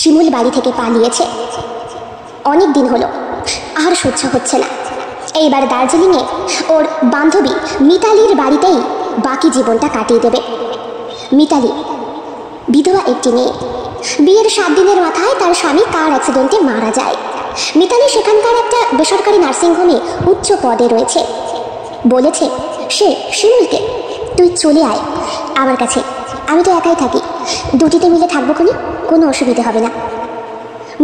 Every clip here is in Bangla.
শিমুল বাড়ি থেকে পালিয়েছে। অনেক দিন হলো, আর সহ্য হচ্ছে না। এইবার দার্জিলিংয়ে ওর বান্ধবী মিতালির বাড়িতেই বাকি জীবনটা কাটিয়ে দেবে। মিতালি বিধবা একটি মেয়ে। বিয়ের 7 দিনের মাথায় তার স্বামী কার অ্যাক্সিডেন্টে মারা যায়। মিতালি সেখানকার একটা বেসরকারি নার্সিংহোমে উচ্চ পদে রয়েছে। বলেছে সে শিমুলকে, তুই চলে আয় আমার কাছে, আমি তো একাই থাকি, দুটিতে মিলে থাকবো, কোনো অসুবিধে হবে না।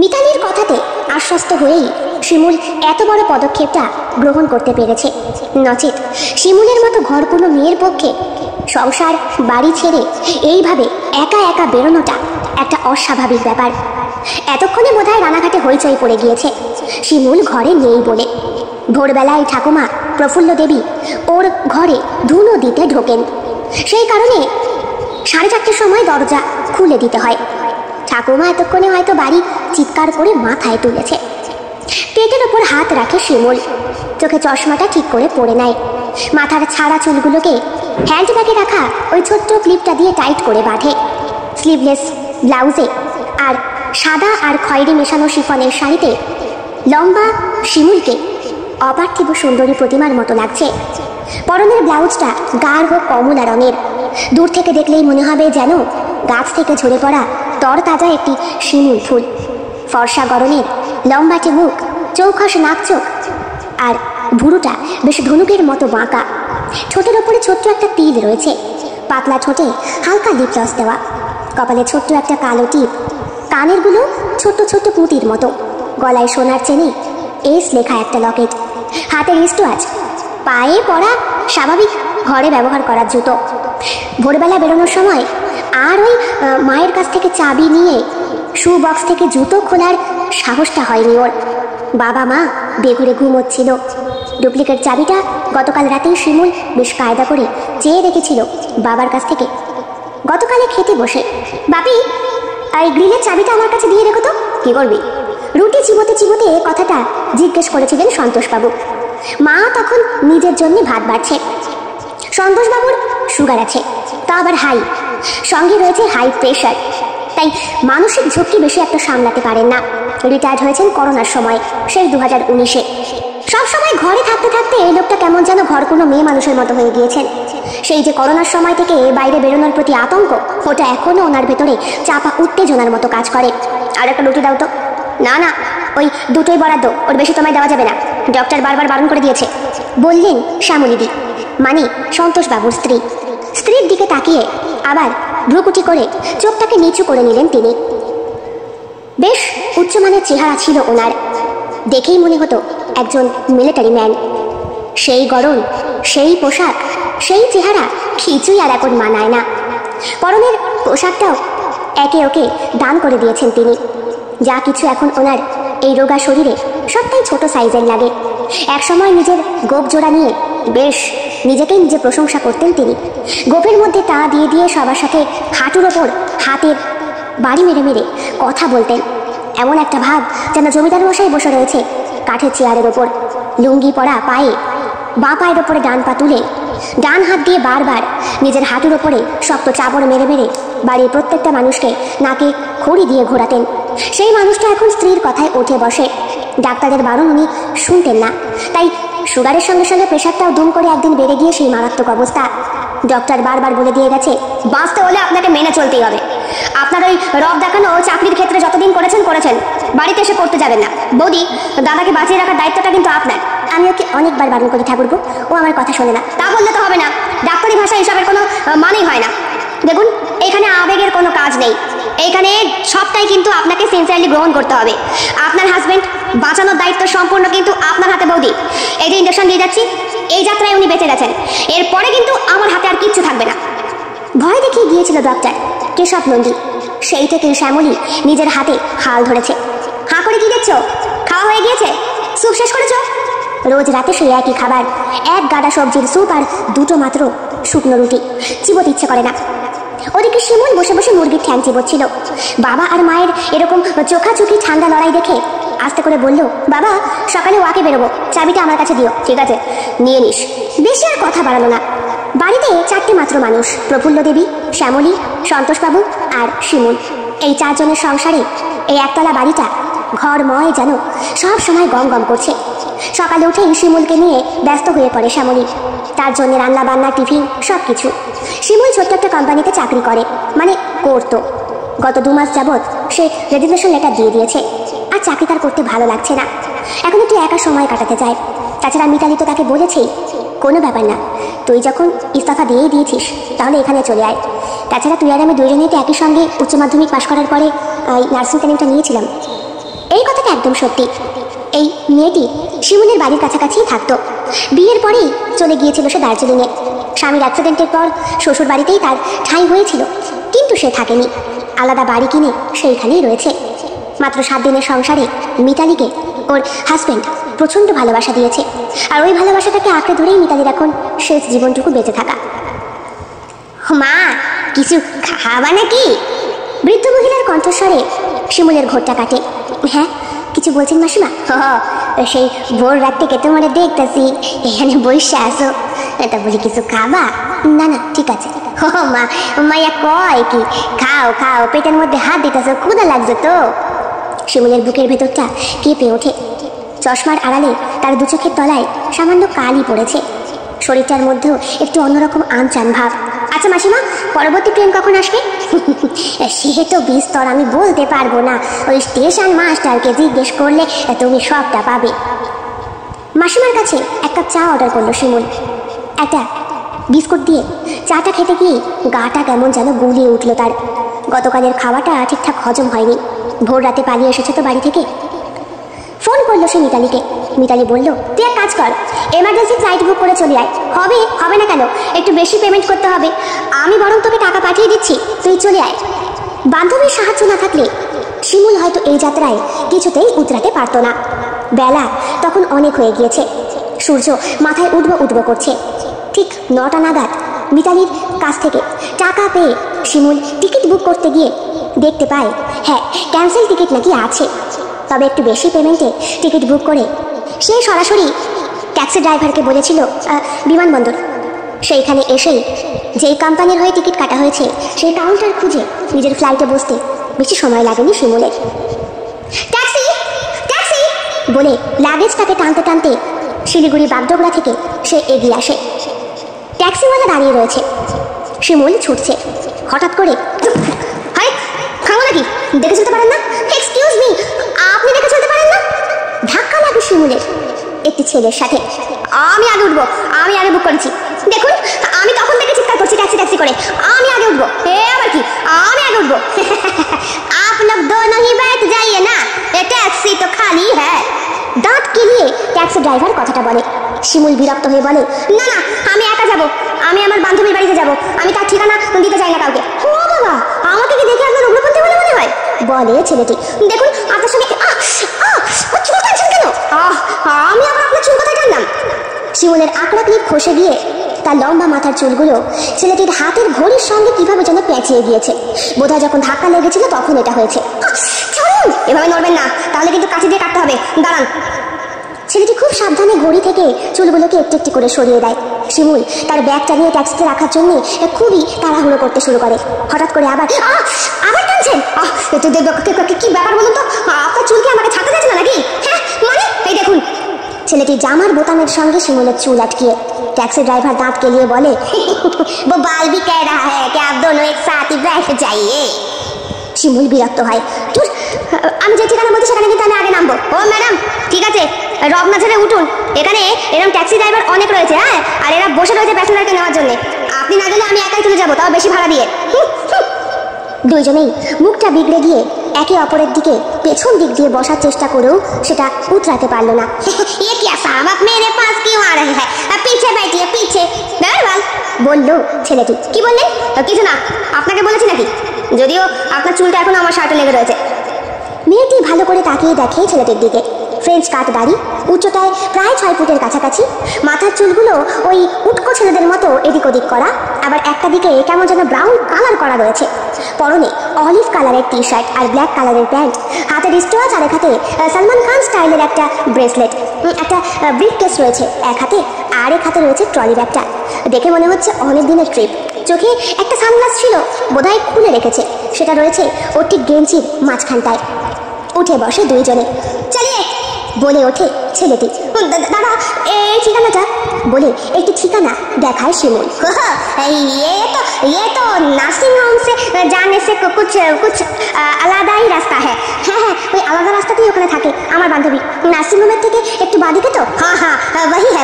মিতালির কথাতে আশ্বস্ত হয়েই শিমুল এত বড় পদক্ষেপটা গ্রহণ করতে পেরেছে। নচেত শিমুলের মতো ঘরকুনো মেয়ের পক্ষে সংসার বাড়ি ছেড়ে এইভাবে একা একা বেরোনোটা একটা অস্বাভাবিক ব্যাপার। এতক্ষণে বোধহয় রানাঘাটে হইচই পড়ে গিয়েছে শিমুল ঘরে নেই বলে। ভোরবেলায় ঠাকুমা প্রফুল্ল দেবী ওর ঘরে ধুনো দিতে ঢোকেন। সেই কারণে 4:30টার সময় দরজা খুলে দিতে হয়। ঠাকুমা এতক্ষণে হয়তো বাড়ি চিৎকার করে মাথায় তুলেছে। পেটের ওপর হাত রাখে শিমুল, চোখে চশমাটা ঠিক করে পরে নেয়। মাথার ছাড়া চুলগুলোকে হ্যান্ডব্যাগে রাখা ওই ছোট্ট ক্লিপটা দিয়ে টাইট করে বাঁধে। স্লিভলেস ব্লাউজে আর সাদা আর খয়েরি মেশানো শিফনের শাড়িতে লম্বা শিমুলকে অপার্থিব সুন্দরী প্রতিমার মতো লাগছে। পরনের ব্লাউজটা গাঢ় কমলা রঙের। দূর থেকে দেখলেই মনে হবে যেন গাছ থেকে ঝরে পড়া তরতাজা একটি শিমুল ফুল। ফর্সা গরনের লম্বাটে মুখ, চৌখস নাক চোখ, আর ভুরুটা বেশ ধনুকের মতো বাঁকা। ঠোঁটের ওপরে ছোট্ট একটা তিল রয়েছে। পাতলা ঠোঁটে হালকা লিপ গ্লস দেওয়া। কপালে ছোট্ট একটা কালো টিপ। কানেরগুলো ছোট্ট ছোট্ট পুঁতির মতো। গলায় সোনার চেনে এস লেখা একটা লকেট। হাতে রিস্টওয়াচ। পায়ে পরা স্বাভাবিক ঘরে ব্যবহার করার জুতো। ভোরবেলা বেরোনোর সময় আর ওই মায়ের কাছ থেকে চাবি নিয়ে শু বক্স থেকে জুতো খোলার সাহসটা হয়নি ওর। বাবা মা বেঘুরে ঘুমোচ্ছিল। ডুপ্লিকেট চাবিটা গতকাল রাতেই শিমুল বেশ কায়দা করে চেয়ে রেখেছিল বাবার কাছ থেকে। গতকালে খেতে বসে, বাপি আর গ্রিলের চাবিটা আমার কাছে দিয়ে রেখো তো। কি করবি? রুটি চিবোতে চিবোতে কথাটা জিজ্ঞেস করেছিলেন সন্তোষবাবু। মা তখন নিজের জন্য ভাত বাড়ছে। সন্তোষবাবুর সুগার আছে, তা আবার হাই, সঙ্গে রয়েছে হাই প্রেশার, তাই মানসিক ঝুঁকি বেশি একটা সামলাতে পারেন না। রিটায়ার্ড হয়েছেন করোনার সময়, সেই 2019-এ। সবসময় ঘরে থাকতে থাকতে এই লোকটা কেমন যেন ঘর কোনো মেয়ে মানুষের মতো হয়ে গিয়েছেন। সেই যে করোনার সময় থেকে বাইরে বেরোনোর প্রতি আতঙ্ক, ওটা এখনো ওনার ভেতরে চাপা উত্তেজনার মতো কাজ করে। আর একটা রুটি দাও তো। না না, ওই দুটোই বরাদ্দ, ওর বেশি তোমায় দেওয়া যাবে না, ডক্টর বারবার বারণ করে দিয়েছে, বললেন শ্যামলীদি, মানে সন্তোষবাবুর স্ত্রী। স্ত্রীর দিকে তাকিয়ে আবার ভ্রুকুটি করে চোখটাকে নিচু করে নিলেন তিনি। বেশ উচ্চমানের চেহারা ছিল ওনার, দেখেই মনে হতো একজন মিলিটারি ম্যান। সেই গড়ন, সেই পোশাক, সেই চেহারা কিছুই আর এখন মানায় না। পরনের পোশাকটাও একে ওকে দান করে দিয়েছেন তিনি। যা কিছু এখন ওনার এই রোগা শরীরে সবটাই ছোট সাইজের লাগে। একসময় নিজের গোপ জোড়া নিয়ে বেশ নিজেকেই নিজে প্রশংসা করতেন তিনি। গোপের মধ্যে তা দিয়ে দিয়ে সবার সাথে হাঁটুর ওপর হাতের বাড়ি মেরে মেরে কথা বলতেন। এমন একটা ভাব যেন জমিদার মশাই বসে রয়েছে কাঠের চেয়ারের ওপর, লুঙ্গি পরা পায়ে বাঁ পায়ের ওপরে ডান পা তুলে ডান হাত দিয়ে বারবার নিজের হাঁটুর ওপরে শক্ত চাবড় মেরে মেরে বাড়ির প্রত্যেকটা মানুষকে নাকে খড়ি দিয়ে ঘোরাতেন। সেই মানুষটা এখন স্ত্রীর কথায় উঠে বসে। ডাক্তারের বারণ উনি শুনতেন না, তাই সুগারের সঙ্গে সঙ্গে প্রেশারটাও দুম করে একদিন বেড়ে গিয়ে সেই মারাত্মক অবস্থা। ডক্টর বারবার বলে দিয়ে গেছে, বাঁচতে হলে আপনাকে মেনে চলতেই হবে। আপনার ওই রব দেখানো চাকরির ক্ষেত্রে যতদিন করেছেন, বাড়িতে এসে করতে যাবেন না। বৌদি, দাদাকে বাঁচিয়ে রাখার দায়িত্বটা কিন্তু আপনার। আমি ওকে অনেকবার বারণ করি ঠাকুরপো, ও আমার কথা শোনে না। তা বললে তো হবে না, ডাক্তারি ভাষায় এসবের কোনো মানেই হয় না। দেখুন, এখানে আবেগের কোনো কাজ নেই, এইখানে সবটাই কিন্তু আপনাকে সিনসিয়ারলি গ্রহণ করতে হবে। আপনার হাজবেন্ড বাঁচানোর দায়িত্ব সম্পূর্ণ কিন্তু আপনার হাতে বৌদি। এই যে ইঞ্জেকশন দিয়ে যাচ্ছি, এই যাত্রায় উনি বেঁচে গেছেন, এরপরে কিন্তু আমার হাতে আর কিচ্ছু থাকবে না। ভয় দেখিয়ে গিয়েছিল ডক্টর কেশব নন্দী। সেই থেকেই শ্যামলী নিজের হাতে হাল ধরেছে। হাঁ করে কি দেখছো? খাওয়া হয়ে গিয়েছে? স্যুপ শেষ করেছো? রোজ রাতে সেই একই খাবার, এক গাদা সবজির স্যুপ আর দুটো মাত্র শুকনো রুটি, চিবোতে ইচ্ছে করে না। ওদিকে শিমুল বসে বসে মুরগির ঠ্যাং চিবোচ্ছিল। বাবা আর মায়ের এরকম চোখাচোখি ঠান্ডা লড়াই দেখে আস্তে করে বলল, বাবা সকালে ওয়াকে বেরোবো, চাবিটা আমার কাছে দিও। ঠিক আছে, নিয়ে নিস। বেশি আর কথা বাড়ালো না। বাড়িতে 4টে মাত্র মানুষ, প্রফুল্ল দেবী, শ্যামলী, সন্তোষবাবু আর শিমুল। এই 4 জনের সংসারে এই একতলা বাড়িটা ঘরময় যেন সব সময় গম গম করছে। সকালে উঠেই শিমুলকে নিয়ে ব্যস্ত হয়ে পড়ে শ্যামলী। তার জন্য রান্না বান্না, টিফিন সব কিছু। শিমুল ছোট্ট একটা কোম্পানিতে চাকরি করে, মানে করতো। গত 2 মাস যাবৎ সে রেজিগনেশন লেটার দিয়ে দিয়েছে। আর চাকরি তার করতে ভালো লাগছে না। এখন একটু একা সময় কাটাতে চায়। তাছাড়া মিতালি তো তাকে বলেছেই, কোনো ব্যাপার না, তুই যখন ইস্তফা দিয়েই দিয়েছিস তাহলে এখানে চলে আয়। তাছাড়া তুই আর আমি দুজনেই তো একই সঙ্গে উচ্চ মাধ্যমিক পাশ করার পরে নার্সিং ট্রেনিংটা নিয়েছিলাম। এই কথাটা একদম সত্যি। এই মেয়েটি শিমুলের বাড়ির কাছাকাছিই থাকতো। বিয়ের পরেই চলে গিয়েছিল সে দার্জিলিংয়ে। স্বামীর অ্যাক্সিডেন্টের পর শ্বশুর বাড়িতেই তার ঠাঁই হয়েছিল, কিন্তু সে থাকেনি। আলাদা বাড়ি কিনে সেইখানেই রয়েছে। মাত্র 7 দিনের সংসারে মিতালিকে ওর হাজব্যান্ড প্রচণ্ড ভালোবাসা দিয়েছে। আর ওই ভালোবাসাটাকে আঁকড়ে ধরেই মিতালির এখন শেষ জীবনটুকু বেঁচে থাকা। মা, কিছু খাওয়া নাকি? বৃদ্ধ মহিলার কণ্ঠস্বরে শিমুলের ঘোরটা কাটে। হ্যাঁ, কিছু বলছেন মাসিমা? সেই ভোর রাত থেকে তোমার দেখতেছি এখানে বসে আসো, এটা বলি কিছু খাবা? না না, ঠিক আছে। মা, মাইয়া কয় কি, খাও খাও, পেটের মধ্যে হাত দিতেছো, ক্ষুধা লাগছে তো। শিমুলের বুকের ভেতরটা কেঁপে ওঠে। চশমার আড়ালে তার 2 চোখের তলায় সামান্য কালি পড়েছে। শরীরটার মধ্যেও একটু অন্যরকম আনচান ভাব। আচ্ছা মাসিমা, পরবর্তী ট্রেন কখন আসবে? সে তো বিস্তর আমি বলতে পারবো না। ওই স্টেশন মাস্টারকে জিজ্ঞেস করলে তুমি সবটা পাবে। মাসিমার কাছে 1 কাপ চা অর্ডার করলো শিমুল। একটা বিস্কুট দিয়ে চাটা খেতে গিয়ে গাটা কেমন যেন গুলিয়ে উঠলো তার। গতকালের খাওয়াটা ঠিকঠাক হজম হয়নি। ভোর রাতে পালিয়ে এসেছে তো বাড়ি থেকে। ফোন করলো সে মিতালিকে। মিতালি বলল, তুই এক কাজ কর, এমার্জেন্সি ফ্লাইট বুক করে চলে আয়। হবে না কেন, একটু বেশি পেমেন্ট করতে হবে। আমি বরং তোকে টাকা পাঠিয়ে দিচ্ছি, তুই চলে আয়। বান্ধবীর সাহায্য না থাকলে শিমুল হয়তো এই যাত্রায় কিছুতেই উতরাতে পারতো না। বেলা তখন অনেক হয়ে গিয়েছে। সূর্য মাথায় উঠবো করছে। ঠিক 9টা নাগাদ মিতালির কাছ থেকে টাকা পেয়ে শিমুল টিকিট বুক করতে গিয়ে দেখতে পায়, হ্যাঁ, ক্যান্সেল টিকিট নাকি আছে। তবে একটু বেশি পেমেন্টে টিকিট বুক করে সে সরাসরি ট্যাক্সি ড্রাইভারকে বলেছিল বিমানবন্দর। সেইখানে এসেই যেই কোম্পানির হয়ে টিকিট কাটা হয়েছে সেই কাউন্টার খুঁজে নিজের ফ্লাইটে বসতে বেশি সময় লাগেনি শিমুলের। ট্যাক্সি ট্যাক্সি বলে লাগেজটাকে টানতে টানতে শিলিগুড়ি বাগডোগরা থেকে সে এগিয়ে আসে। ট্যাক্সিওয়ালা দাঁড়িয়ে রয়েছে। শিমুল ছুটছে। হঠাৎ করে, হাই, খাবো নাকি? দেখে চলতে পারেন না? এক্সকিউজ মি, আপনি দেখে চলতে পারেন না? ধাক্কা লাগে শিমুলের একটি ছেলের সাথে। আমি আগে উঠবো, আমি আগে বুক করেছি। দেখুন, আমি তখন থেকে চিৎকার করছি ট্যাক্সি ট্যাক্সি করে, আমি আগে উঠবো। আবার কি, আমি আগে উঠবো? आप लोग दोनों ही बैठ जाइए ना, ये टैक्सी तो खाली है। দাঁত কেলিয়ে ট্যাক্সি ড্রাইভার কথাটা বলে। শিমুল বিরক্ত হয়ে বলে, না না, আমি একা যাব, আমি আমার বান্ধবীর বাড়িতে যাব, আমি তার ঠিকানা দিতে চাই না কাউকে। ও বাবা, আমাকে কি দেখে আপনার উগ্রপন্থী বলে মনে হয়? বলে ছেলেটি। দেখুন, আপনার সঙ্গে চুল টানছেন কেন? আমি আবার আপনার চুল কোথায় টানলাম? শিমুলের আকড়া ক্লিপ খসে গিয়ে তার লম্বা মাথার চুলগুলো ছেলেটির হাতের ঘড়ির সঙ্গে কিভাবে যেন পেঁচিয়ে গিয়েছে। বোধহয় যখন ধাক্কা লেগেছিল তখন এটা হয়েছে। এভাবে নড়বেন না, তাহলে কিন্তু কাঁচি দিয়ে কাটতে হবে। দাঁড়ান। ছেলেটি খুব সাবধানে ঘড়ি থেকে চুলগুলোকে একটু একটু করে সরিয়ে দেয়। শিমুল তার ব্যাগটা নিয়ে ট্যাক্সিতে রাখার জন্য খুবই তাড়াহুড়ো করতে শুরু করে। হঠাৎ করে আবার টানছেন? কি ব্যাপার বলুন তো? আপনার চুলকে আমাকে ছাড়তে যাচ্ছে না নাকি? হ্যাঁ মানে, এই দেখুন। ছেলেটি জামার বোতামের সঙ্গে শিমুলের চুল আটকিয়ে। ট্যাক্সি ড্রাইভার দাঁত কেলিয়ে বলে, वो बाल भी कह रहा है कि आप दोनों एक साथ ही बैठ जाइए। শিমুল বিরক্ত হয়। আমি যে ঠিকানা বলছি সেখানে কিন্তু আমি আগে নামবো। ও ম্যাডাম, ঠিক আছে, রবনা ছেড়ে উঠুন। এখানে এরকম ট্যাক্সি ড্রাইভার অনেক রয়েছে, হ্যাঁ, আর এরা বসে রয়েছে প্যাসেঞ্জারকে নেওয়ার জন্য। আপনি না গেলে আমি একাই চলে যাবো, তাও বেশি ভাড়া দিয়ে। দুইজনেই মুখটা বিগড়ে গিয়ে একে অপরের দিকে পেছন দিক দিয়ে বসার চেষ্টা করেও সেটা উতরাতে পারলো না। ये क्या साहब, आप मेरे पास क्यों आ रहे हैं? पीछे बैठिए, पीछे। বলল ছেলেটি। কি বললেন? কিছু না, আপনাকে বলেছি নাকি? যদিও আপনার চুলটা এখন আমার শার্টে লেগে রয়েছে। মেয়েটি ভালো করে তাকিয়ে দেখে ছেলেটির দিকে। ফ্রেঞ্চ কাট দাড়ি, উচ্চতায় প্রায় 6 ফুটের কাছাকাছি। মাথার চুলগুলো ওই উটকো ছেলেদের মতো এদিক ওদিক করা, আবার একটা দিকে কেমন যেন ব্রাউন কালার করা রয়েছে। পরনে অলিভ কালারের টি শার্ট আর ব্ল্যাক কালারের প্যান্ট। হাতে রিস্টোয়াচ, আর এক হাতে সলমান খান স্টাইলের একটা ব্রেসলেট। একটা ব্রিফ কেস রয়েছে এক হাতে, আর এক হাতে রয়েছে ট্রলি ব্যাগটা। দেখে মনে হচ্ছে অনেক দিনের ট্রিপ। চোখে একটা সানগ্লাস ছিল, বোধহয় খুলে রেখেছে, সেটা রয়েছে ওর ঠিক গেঞ্জির মাঝখানটায়। উঠে বসে দুইজনে। চালিয়ে বলে ওঠে ছেলেটি। দাদা এই ঠিকানাটা বলে একটি ঠিকানা দেখায় শিমুল। ये तो নার্সিং হোম সে जाने से कुछ আলাদা ही রাস্তা হ্যাঁ। হ্যাঁ ওই আলাদা রাস্তাতেই ওখানে থাকে আমার বান্ধবী। নার্সিং হোমের থেকে একটু বাদিকে তো। হ্যাঁ वही है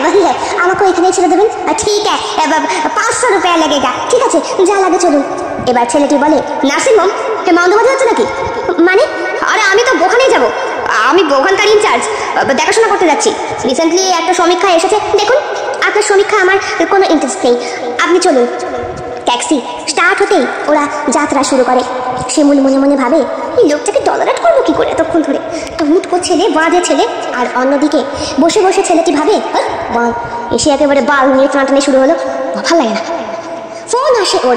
আমাকে এখানেই ছেড়ে দেবেন? ঠিক আছে, 500 रुपया लगेगा। ঠিক আছে যা লাগে চলুন। এবার ছেলেটি বলে, নার্সিং হোম মাউন্টবাদী হচ্ছে নাকি? মানে আরে আমি তো ওখানেই যাবো, আমি ওখানকার ইনচার্জ, দেখাশোনা করতে যাচ্ছি। রিসেন্টলি একটা সমীক্ষা এসেছে, দেখুন আপনার সমীক্ষা আমার কোনো ইন্টারেস্ট নেই, আপনি চলুন। ট্যাক্সি স্টার্ট হতেই ওরা যাত্রা শুরু করে। শিমুল মনে মনে ভাবে, এই লোকটাকে টলারেট করবো কি করে এতক্ষণ ধরে? তো মুটকো ছেলে, বাঁধে ছেলে। আর অন্যদিকে বসে বসে ছেলেটি ভাবে, বাল এসে একেবারে বাল নিয়ে টানাটানি শুরু হলো, ভালো লাগে না। ফোন আসে ওর,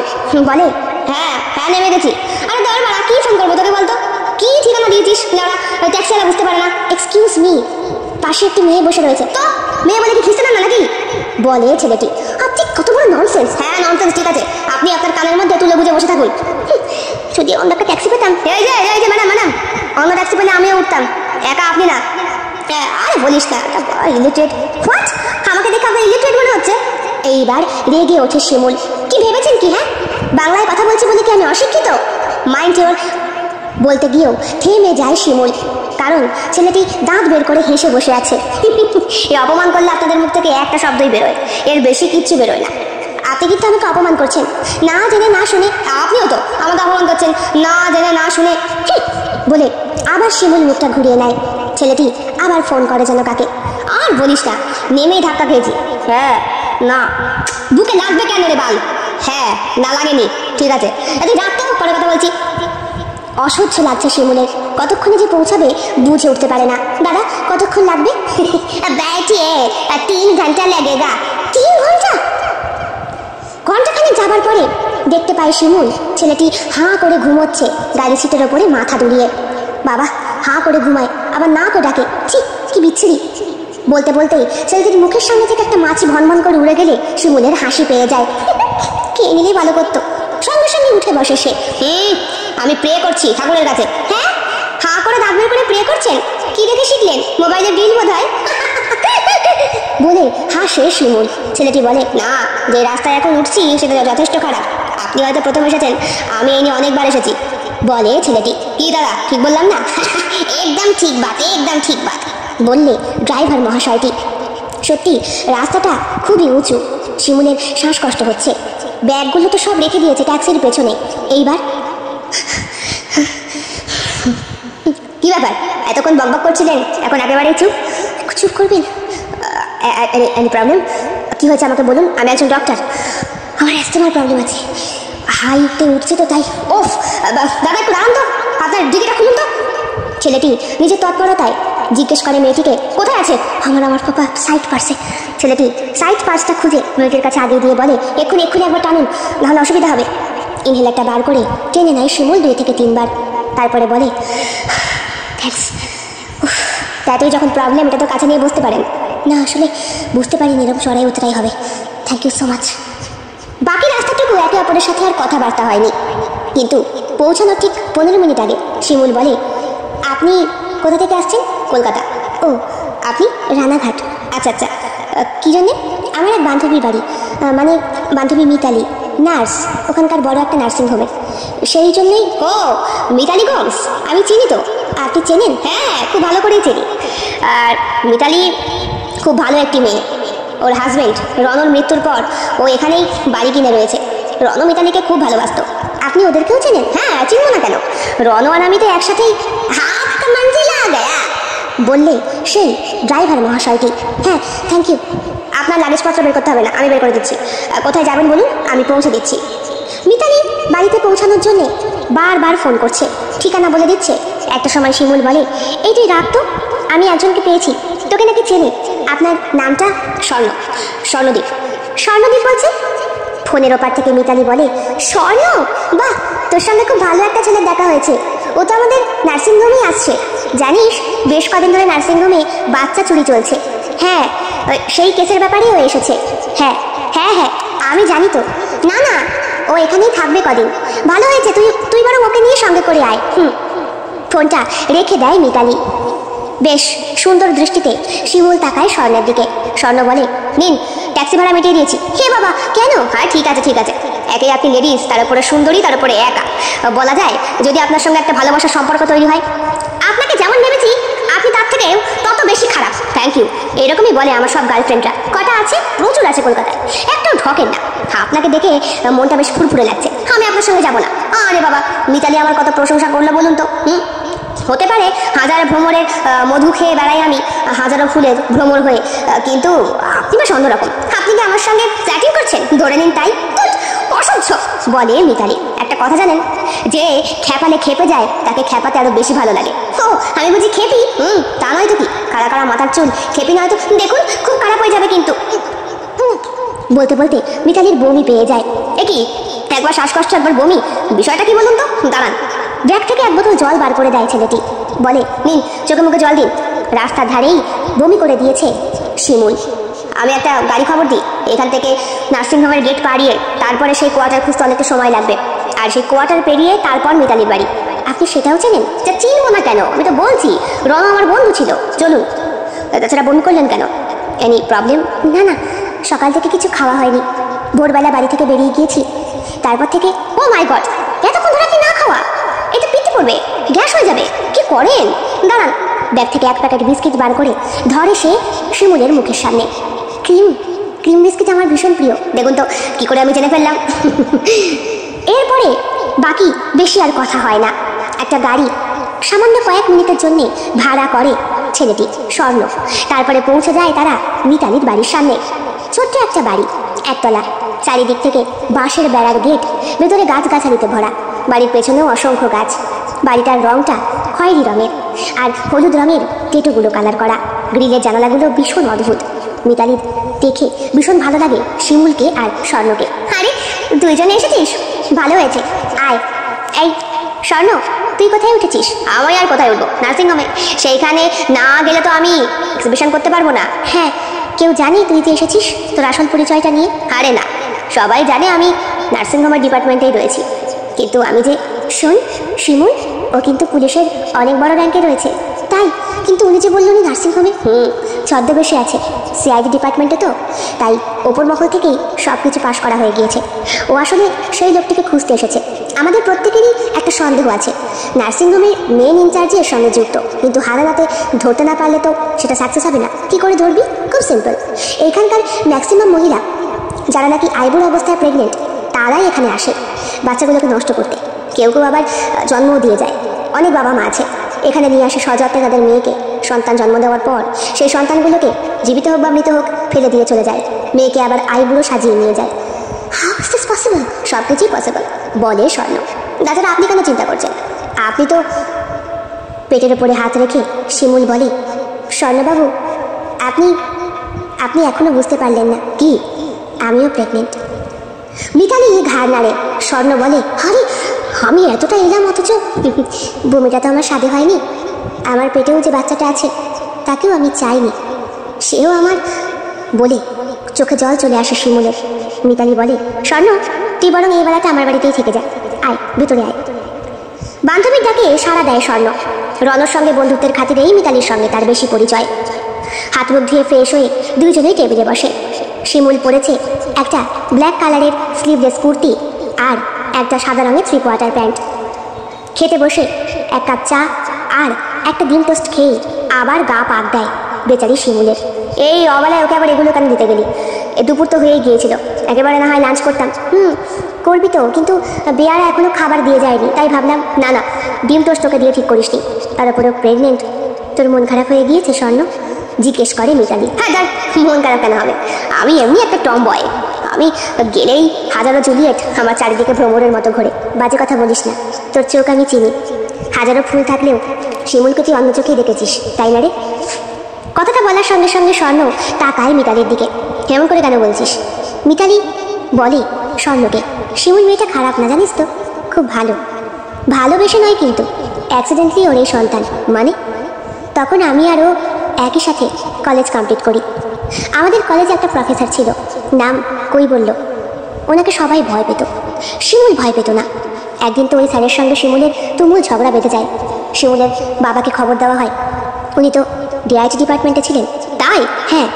বলে হ্যাঁ নেমে গেছি। আরে দর বাড়া কি ফোন করবো তোকে বলতো? কি ঠিকানা দিয়েছিস? লাউড়া ট্যাক্সিওয়ালা বুঝতে পারে না। এক্সকিউজ মি, পাশে একটি মেয়ে বসে রয়েছে। তো মেয়ে বলে কি খ্রিস্টান না নাকি? বলে ছেলেটি। আপনি কত বড় ননসেন্স। হ্যাঁ ননসেন্স, ঠিক আছে, আপনি আপনার কানের মধ্যে তুলে বুঝে বসে থাকুন। যদি অন্য একটা ট্যাক্সি পেতাম। এই যে ম্যাডাম অন্য ট্যাক্সি পেলে আমিও উঠতাম, একা আপনি না। আরে বলিস না, ইলিটারেট। হোয়াট? আমাকে দেখে আপনার ইলিটারেট মনে হচ্ছে? এইবার রেগে ওঠে শিমুল। কি ভেবেছেন কি? হ্যাঁ বাংলায় কথা বলছি বলে কি আমি অশিক্ষিত? Mind your. বলতে গিয়েও থেমে যায় শিমুল, কারণ ছেলেটি দাঁত বের করে হেসে বসে আছে। এই অপমান করলে আপনাদের মুখ থেকে একটা শব্দই বেরোয়, এর বেশি কিচ্ছু বেরোয় না। আপনি কিন্তু আমাকে অপমান করছেন, না জেনে না শুনে। আপনিও তো আমাকে অপমান করছেন, না জেনে না শুনে। বলে আবার শিমুল মুখটা ঘুরিয়ে নেয়। ছেলেটি আবার ফোন করে যেন কাকে। আর বলিস না, নেমেই ধাক্কা খেয়েছি। হ্যাঁ না বুকে লাগবে কেন রে বাল? হ্যাঁ না লাগেনি, ঠিক আছে তুই ডাক্তার, পরে কথা বলছি। অসহ্য লাগছে শিমুলের, কতক্ষণে যে পৌঁছাবে বুঝে উঠতে পারে না। দাদা কতক্ষণ লাগবে? बैठिए 3 घंटा लगेगा। 3 ঘন্টা? ঘন্টাখানেক যাবার পরে দেখতে পায় শিমুল ছেলেটি হাঁ করে ঘুমোচ্ছে গাড়ি সিটের ওপরে মাথা দুলিয়ে। বাবা হাঁ করে ঘুমায়, আবার না করে ডাকে, ঠিক কি বিচ্ছিরি। বলতে বলতেই ছেলেটির মুখের সামনে থেকে একটা মাছি ভনভন করে উড়ে গেলে শিমুলের হাসি পেয়ে যায়। কে নিলেই ভালো করতো। সঙ্গে সঙ্গে উঠে বসে সে। আমি প্রে করছি ঠাকুরের কাছে। হ্যাঁ হাঁ করে দাঁত বের করে প্রে করছেন? কি দেখে শিখলেন? মোবাইলের বিল বোধ হয়। বলে হাসে শিমুল। ছেলেটি বলে, না যে রাস্তায় এখন উঠছি সেটা যথেষ্ট খারাপ, আপনি হয়তো প্রথম এসেছেন, আমি এই নিয়ে অনেকবার এসেছি। বলে ছেলেটি। কি দাদা ঠিক বললাম না? একদম ঠিক বাত, একদম ঠিক বাত বললে ড্রাইভার মহাশয়টি। সত্যি রাস্তাটা খুবই উঁচু, শিমুলের শ্বাসকষ্ট হচ্ছে। ব্যাগগুলো তো সব রেখে দিয়েছে ট্যাক্সির পেছনে। এইবার কি ব্যাপার, এতক্ষণ বকবক করছিলেন, এখন একেবারেই চুপ করবেন? Any problem? কি হয়েছে আমাকে বলুন, আমি একজন ডক্টর। আমার অ্যাস্তমার প্রবলেম আছে, হাইটে উঠছে তো তাই। ওফ দাদা একটু দাঁড়ান তো, আপনার ডিকিটা খুলুন তো। ছেলেটি নিজের তৎপরতায় জিজ্ঞেস করে মেয়েটিকে, কোথায় আছে? আমার পাপা সাইড পার্সে। ছেলেটি সাইড পার্সটা খুঁজে মেয়েটির কাছে আগে দিয়ে বলে, এক্ষুনি একবার টানুন, নাহলে অসুবিধা হবে। ইনহেলারটা বার করে টেনে নেয় শিমুল 2 থেকে 3 বার, তারপরে বলে, থ্যাঙ্কস। তাতেই যখন প্রবলেম এটা তো কাছে নিয়ে বসতে পারেন। না আসলে বুঝতে পারিনি এরকম চড়াই উতরাই হবে, থ্যাংক ইউ সো মাচ। বাকি রাস্তাটুকু একে অপরের সাথে আর কথাবার্তা হয়নি, কিন্তু পৌঁছানোর ঠিক 15 মিনিট আগে শিমুল বলে, আপনি কোথা থেকে আসছেন? কলকাতা। ও আপনি রানাঘাট। আচ্ছা কী জন্যে? আমার এক বান্ধবীর বাড়ি, মানে বান্ধবী মিতালি নার্স, ওখানকার বড় একটা নার্সিংহোমে, সেই জন্যই। ও মিতালি গোমস, আমি চিনি তো। আপনি চেনেন? হ্যাঁ খুব ভালো করেই চিনি। আর মিতালি খুব ভালো একটি মেয়ে, ওর হাজব্যান্ড রনর মৃত্যুর পর ও এখানেই বাড়ি কিনে রয়েছে। রন মিতালিকে খুব ভালোবাসতো। আপনি ওদেরকেও চেনেন? হ্যাঁ চিনব না কেন, রন আর আমি তো একসাথেই হাফ মঞ্জিলা গয়া বললে সেই ড্রাইভার মহাশয়টি। হ্যাঁ থ্যাংক ইউ। আপনার লাগেজপত্র বের করতে হবে না, আমি বের করে দিচ্ছি। কোথায় যাবেন বলুন, আমি পৌঁছে দিচ্ছি। মিতালি বাড়িতে পৌঁছানোর জন্যে বারবার ফোন করছে, ঠিকানা বলে দিচ্ছে। একটা সময় শিমুল বলে, এই তুই রাখ তো, আমি একজনকে পেয়েছি, তোকে নাকি চেনে। আপনার নামটা? স্বর্ণদীপ। স্বর্ণদীপ বলছে? ফোনের ওপার থেকে মিতালি বলে, স্বর্ণ, বাহ তোর সঙ্গে খুব ভালো একটা ছেলে দেখা হয়েছে, ও তো আমাদের নার্সিংহোমেই আসছে। জানিস বেশ কদিন ধরে নার্সিংহোমে বাচ্চা চুরি চলছে। হ্যাঁ সেই কেসের ব্যাপারেই ও এসেছে। হ্যাঁ আমি জানি তো। না ও এখানেই থাকবে কদিন। ভালো হয়েছে, তুই তুই বরং ওকে নিয়ে সঙ্গে করে আয়। ফোনটা রেখে দেয় মিতালি। বেশ সুন্দর দৃষ্টিতে শিমুল তাকায় স্বর্ণের দিকে। স্বর্ণ বলে, নিন, ট্যাক্সি ভাড়া মিটিয়ে দিয়েছি। হে বাবা, কেন? হ্যাঁ ঠিক আছে ঠিক আছে, একে আপনি লেডিস, তার উপরে সুন্দরী, তার উপরে একা। বলা যায় যদি আপনার সঙ্গে একটা ভালোবাসার সম্পর্ক তৈরি হয়। আপনাকে যেমন ভেবেছি আপনি তার থেকে তত বেশি খারাপ। থ্যাংক ইউ, এরকমই বলে আমার সব গার্লফ্রেন্ডরা। কটা আছে? প্রচুর আছে কলকাতায়, একটাও ঢকেন না। আপনাকে দেখে মনটা বেশ ফুরফুরে লাগছে। আমি আপনার সঙ্গে যাবো না। আরে বাবা, মিতালি আমার কত প্রশংসা করলো বলুন তো। হতে পারে হাজার ভ্রমরের মধু খেয়ে বেড়াই আমি, হাজারো ফুলের ভ্রমর হয়ে, কিন্তু আপনি বেশ অন্যরকম। আপনি কি আমার সঙ্গে চ্যাটিং করছেন? ধরে নিন তাই। অসহ্য, বলে মিতালি। একটা কথা জানেন, যে খ্যাপালে খেপে যায় তাকে খ্যাপাতে আরো বেশি ভালো লাগে। ও, আমি বুঝি খেপি? তা নয় তো কি, কারা কারা মাথার চুল, খেপি নয় তো। দেখুন, খুব খারাপ হয়ে যাবে কিন্তু। বলতে বলতে মিতালির বমি পেয়ে যায়। এ কি, একবার শ্বাসকষ্ট একবার বমি, বিষয়টা কি বলুন তো? দাঁড়ান। ব্যাগ থেকে এক বোতল জল বার করে দেয় ছেলেটি। বলে, নিন, চোখে মুখে জল দিন। রাস্তার ধারেই বমি করে দিয়েছে শিমুল। আমি একটা গাড়ি খবর দিই, এখান থেকে নার্সিংহোমের গেট পাড়িয়ে তারপরে সেই কোয়ার্টার খুঁজতে অনেকটা সময় লাগবে, আর সেই কোয়ার্টার পেরিয়ে তারপর মিতালির বাড়ি। আপনি সেটাও চেনেন? যা চিনবো না কেন, আমি তো বলছি রমা আমার বন্ধু ছিল। চলুন। তাছাড়া বমি করলেন কেন? Any problem? না না, সকাল থেকে কিছু খাওয়া হয়নি, ভোরবেলা বাড়ি থেকে বেরিয়ে গিয়েছি, তারপর থেকে। ও মাই গড, এতক্ষণ ধরে আপনি না খাওয়া? এটা পিঠে পড়বে, গ্যাস হয়ে যাবে। কি করেন? দাঁড়ান। ব্যাগ থেকে এক প্যাকেট বিস্কিট বার করে ধরে সে শিমুলের মুখের সামনে। ক্রিম বিস্কিট আমার ভীষণ প্রিয়। দেখুন তো কি করে আমি জেনে ফেললাম। এরপরে বাকি বেশি আর কথা হয় না। একটা গাড়ি সামান্য কয়েক মিনিটের জন্যে ভাড়া করে ছেলেটি, স্বর্ণ। তারপরে পৌঁছে যায় তারা মিতালির বাড়ির সামনে। ছোট্ট একটা বাড়ি, একতলা, চারিদিক থেকে বাঁশের বেড়ার গেট, ভেতরে গাছগাছালিতে ভরা। বাড়ির পেছনেও অসংখ্য গাছ। বাড়িটার রংটা খয়েরি রঙের, আর হলুদ রঙের টেটোগুলো কালার করা। গ্রিলের জানালাগুলো ভীষণ অদ্ভুত। মিতালির দেখে ভীষণ ভালো লাগে শিমুলকে আর স্বর্ণকে। আরে, দুইজনে এসেছিস, ভালো হয়েছে, আয়। এই স্বর্ণ, তুই কোথায় উঠেছিস? আমি আর কোথায় উঠবো? নার্সিংহোমে। সেইখানে না গেলে তো আমি এক্সিবিশন করতে পারবো না। হ্যাঁ, কেউ জানে তুই যে এসেছিস? তোর আসল পরিচয়টা নিয়ে? আরে না, সবাই জানে আমি নার্সিংহোমের ডিপার্টমেন্টেই রয়েছি, কিন্তু আমি যে। শোন শিমুল, ও কিন্তু পুলিশের অনেক বড় র্যাঙ্কে রয়েছে। তাই? কিন্তু উনি যে বললো উনি নার্সিংহোমে। ছদ্মবেশে আছে, সিআইডি ডিপার্টমেন্টে তো, তাই ওপর মহল থেকেই সব কিছু পাশ করা হয়ে গিয়েছে। ও আসলে সেই লোকটিকে খুঁজতে এসেছে। আমাদের প্রত্যেকেরই একটা সন্দেহ আছে, নার্সিংহোমের মেন ইনচার্জই এর সঙ্গে যুক্ত, কিন্তু হারানাতে ধরতে না পারলে তো সেটা সাকসেস হবে না। কি করে ধরবি? খুব সিম্পল। এইখানকার ম্যাক্সিমাম মহিলা যারা নাকি আইবুড়ো অবস্থায় প্রেগনেন্ট, তারাই এখানে আসে বাচ্চাগুলোকে নষ্ট করতে। কেউ কেউ আবার জন্মও দিয়ে যায়। অনেক বাবা মা আছে এখানে নিয়ে আসে সযত্নে তাদের মেয়েকে। সন্তান জন্ম দেওয়ার পর সেই সন্তানগুলোকে জীবিত হোক বা মৃত হোক ফেলে দিয়ে চলে যায়। মেয়েকে আবার আইবুড়ো সাজিয়ে নিয়ে যায়। How is this possible? সব কিছুই পসিবল, বলে স্বর্ণ। তাছাড়া আপনি কেন চিন্তা করছেন? আপনি তো। পেটের উপরে হাত রেখে শিমুল বলে, স্বর্ণবাবু, আপনি আপনি এখনো বুঝতে পারলেন না কি আমিও প্রেগনেন্ট। মিতালি ঘাড় নাড়ে। স্বর্ণ বলে, আরে আমি এতটা এলাম অথচ বমিটা তো আমার সাধে হয়নি। আমার পেটেও যে বাচ্চাটা আছে তাকেও আমি চাইনি, সেও আমার। বলে চোখে জল চলে আসে শিমুলের। মিতালি বলে, স্বর্ণ, তুই বরং এই বেলাটা আমার বাড়িতেই থেকে যা। আয়, ভেতরে আয়। বান্ধবীর ডাকে সাড়া দেয় স্বর্ণ। রণর সঙ্গে বন্ধুত্বের খাতিরেই মিতালির সঙ্গে তার বেশি পরিচয়। হাত মুখ ধুয়ে ফ্রেশ হয়ে দুজনেই টেবিলে বসে। শিমুল পরেছে একটা ব্ল্যাক কালারের স্লিভলেস কুর্তি আর একটা সাদা রঙের 3/4 প্যান্ট। খেতে বসে এক কাপ চা আর একটা ডিম টোস্ট খেয়ে আবার গা পাক দেয় বেচারি শিমুলের। এই অবেলায় ওকে আবার এগুলো কেন দিতে গেলি? দুপুর তো হয়ে গিয়েছিল, একেবারে না হয় লাঞ্চ করতাম। করবি তো, কিন্তু বেয়ারা এখনো খাবার দিয়ে যায়নি, তাই ভাবলাম না না, ডিম টোস্ট তোকে দিয়ে ঠিক করিসনি। তার উপরেও প্রেগনেন্ট। তোর মন খারাপ হয়ে গিয়েছে স্বর্ণ? জিজ্ঞেস করে মিতালি। হ্যাঁ দেখ, মন খারাপ কেন হবে? আমি এমনি একটা টম বয়। আমি গেলেই হাজারো জুলিয়েট আমার চারিদিকে ভ্রমরের মতো ঘোরে। বাজে কথা বলিস না, তোর চোখ আমি চিনি। হাজারো ফুল থাকলেও শিমুলকে তুই অন্য চোখেই দেখেছিস, তাই না রে? কথাটা বলার সঙ্গে সঙ্গে স্বর্ণ তাকায় মিতালির দিকে। কেমন করে কেন বলছিস? মিতালি বলে স্বর্ণকে, শিমুল মেয়েটা খারাপ না, জানিস তো, খুব ভালো। ভালোবেসে নয় কিন্তু, অ্যাক্সিডেন্টলি ওর এই সন্তান। মানে? তখন আমি আরও একই সাথে কলেজ কমপ্লিট করি। আমাদের কলেজে একটা প্রফেসর ছিল, নাম কই বলল। ওনাকে সবাই ভয় পেত, শিমুল ভয় পেত না। একদিন তো ওই স্যারের সঙ্গে শিমুলের তুমুল ঝগড়া বেঁধে যায়। শিমুলের বাবাকে খবর দেওয়া হয়, উনি তো ডিআইটি ডিপার্টমেন্টে ছিলেন। তাই? হ্যাঁ।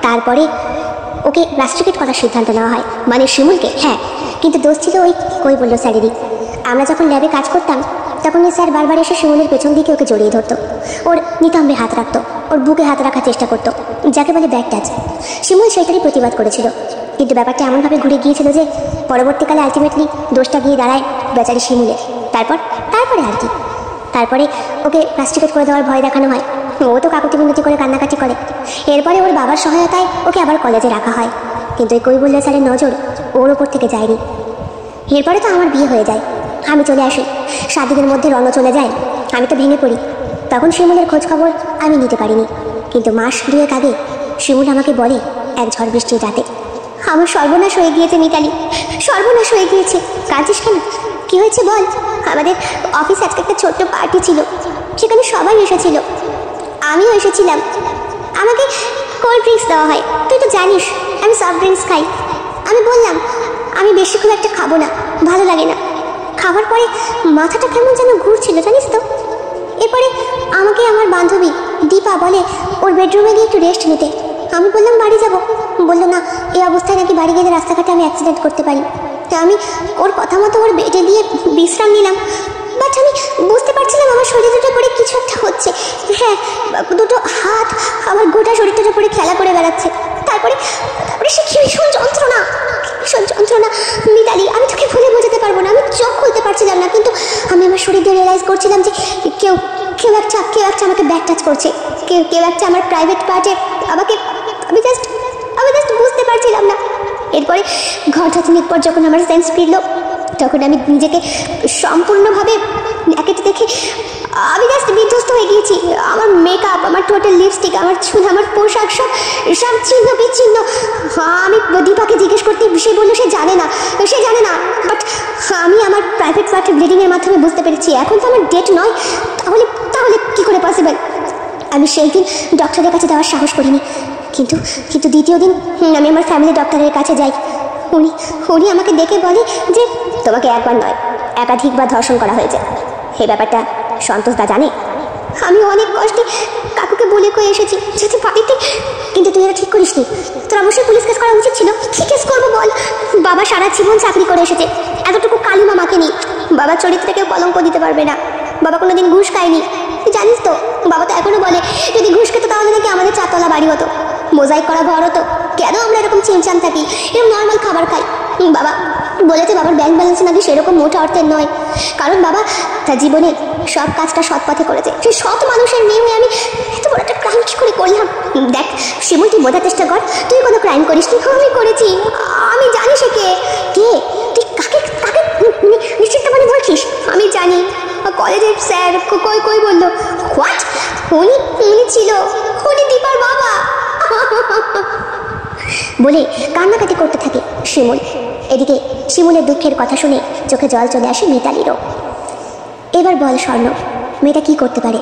তারপরে ওকে রাস্ট্রিকেট করার সিদ্ধান্ত নেওয়া হয়, মানে শিমুলকে। হ্যাঁ, কিন্তু দোষ ছিল ওই কই বললো স্যারেরই। আমরা যখন ল্যাবে কাজ করতাম তখন ওই স্যার বারবার এসে শিমুলের পেছন দিকে ওকে জড়িয়ে ধরতো, ওর নিতম্বে হাত রাখতো, ওর বুকে হাত রাখার চেষ্টা করতো, যাকে বলে ব্যাক টাচ। শিমুল সেটারই প্রতিবাদ করেছিল, কিন্তু ব্যাপারটা এমনভাবে ঘুরে গিয়েছিল যে পরবর্তীকালে আলটিমেটলি দোষটা গিয়ে দাঁড়ায় বেচারি শিমুলের। তারপরে আর কি, তারপরে ওকে রাস্ট্রিকেট করে দেওয়ার ভয় দেখানো হয়। ও তো কাকুতি মিনতি করে কান্নাকাটি করে। এরপরে ওর বাবার সহায়তায় ওকে আবার কলেজে রাখা হয়, কিন্তু ওই কৈবল্য স্যারের নজর ওর ওপর থেকে যায়নি। এরপরে তো আমার বিয়ে হয়ে যায়, আমি চলে আসি। 7 দিনের মধ্যে রণ চলে যায়, আমি তো ভেঙে পড়ি। তখন শিমুলের খোঁজ খবর আমি নিতে পারিনি, কিন্তু মাস 2 আগে শিমুল আমাকে বলে এক ঝড় বৃষ্টির রাতে, আমার সর্বনাশ হয়ে গিয়েছে মিতালি, সর্বনাশ হয়ে গিয়েছে। কাঁদছিস কেন? কি হয়েছে বল। আমাদের অফিসে আজকে একটা ছোট্ট পার্টি ছিল, সেখানে সবাই এসেছিল, আমিও এসেছিলাম। আমাকে কোল্ড ড্রিঙ্কস দেওয়া হয়, তুই তো জানিস আমি সফট ড্রিঙ্কস খাই। আমি বললাম আমি বেশি খুব একটা খাবো না, ভালো লাগে না। খাবার পরে মাথাটা কেমন যেন ঘুরছিল, জানিস তো। এরপরে আমাকে আমার বান্ধবী দীপা বলে ওর বেডরুমে গিয়ে একটু রেস্ট নিতে। আমি বললাম বাড়ি যাব। বললো না, এই অবস্থায় নাকি বাড়ি গেলে রাস্তাঘাটে আমি অ্যাক্সিডেন্ট করতে পারি। তো আমি ওর কথা মতো ওর বেডে গিয়ে বিশ্রাম নিলাম। বাট আমি বুঝতে পারছিলাম আমার শরীর দুটো করে কিছু একটা হচ্ছে। হ্যাঁ, দুটো হাত আমার গোটা শরীরটার উপরে খেলা করে বেড়াচ্ছে। তারপরে সে কি ভীষণ যন্ত্রণা, ভীষণ যন্ত্রণা মিতালি, আমি তোকে বলে বোঝাতে পারবো না। আমি চোখ খুলতে পারছিলাম না, কিন্তু আমি আমার শরীর দিয়ে রিয়েলাইজ করছিলাম যে কেউ একটা আমাকে ব্যাক টাচ করছে, কেউ একটা আমার প্রাইভেট পার্টে আমাকে, আমি জাস্ট বুঝতে পারছিলাম না। এরপরে ঘন্টা 3 পর যখন আমার সেন্স ফিরল, তখন আমি নিজেকে সম্পূর্ণভাবে একেতে দেখে আমি জাস্ট বিধ্বস্ত হয়ে গিয়েছি। আমার মেকআপ, আমার টোটাল লিপস্টিক, আমার চুল, আমার পোশাক সব ছিন্ন বিচ্ছিন্ন। আমি দীপাকে জিজ্ঞেস করতে, সে বললো সে জানে না। বাট আমি আমার প্রাইভেট পার্টে ব্লিডিংয়ের মাধ্যমে বুঝতে পেরেছি এখন তো আমার ডেট নয়। তাহলে কি করে পসিবল? আমি সেই দিন ডক্টরের কাছে যাওয়ার সাহস করিনি, কিন্তু দ্বিতীয় দিন আমি আমার ফ্যামিলি ডক্টরের কাছে যাই। উনি আমাকে দেখে বলে যে তোমাকে একবার নয় একাধিকবার ধর্ষণ করা হয়েছে। এই ব্যাপারটা সন্তোষদা জানে। আমি অনেক কষ্টে কাকুকে বলে কয়ে এসেছি যাতে বাড়িতে, কিন্তু তুই এটা ঠিক করিসনি। তোর অবশ্যই পুলিশ কেস করা উচিত ছিল। কি কেস করবো বল? বাবা সারা জীবন চাকরি করে এসেছে, এতটুকু কালিমা মাখেনি। বাবার চরিত্রে কেউ কলঙ্ক দিতে পারবে না। বাবা কোনোদিন ঘুষ খায়নি, তুই জানিস তো। বাবা তো এখনো বলে যদি ঘুষ খেতো তাহলে নাকি আমাদের 4 তলা বাড়ি হতো, মোজাইক করা ঘর হতো। কেন আমরা এরকম চিনচান থাকি, এরকম নর্মাল খাবার খাই? বাবা বলেছে বাবার ব্যাংক ব্যালেন্স নাকি সেরকম মোটা অর্থের নয়, কারণ বাবা তার জীবনে সব কাজটা সৎ পথে করেছে। সেই সৎ মানুষের মেয়ে হয়ে আমি এত বড় একটা ক্রাইম কি করে করলাম? দেখ শিমুল, তুই বোঝার চেষ্টা কর, তুই কোনো ক্রাইম করিস নি। আমি করেছি, আমি জানি সে কে। তুই কাকে নিশ্চিত মানে বলছিস? আমি জানি, কলেজের স্যার কই বললো। হোয়াট? উনি ছিল, উনি দীপার বাবা বলে কান্নাকাটি করতে থাকে শিমুল। এদিকে শিমুলের দুঃখের কথা শুনে চোখে জল চলে আসে মিতালিরও। এবার বল স্বর্ণ, মেয়েটা কি করতে পারে?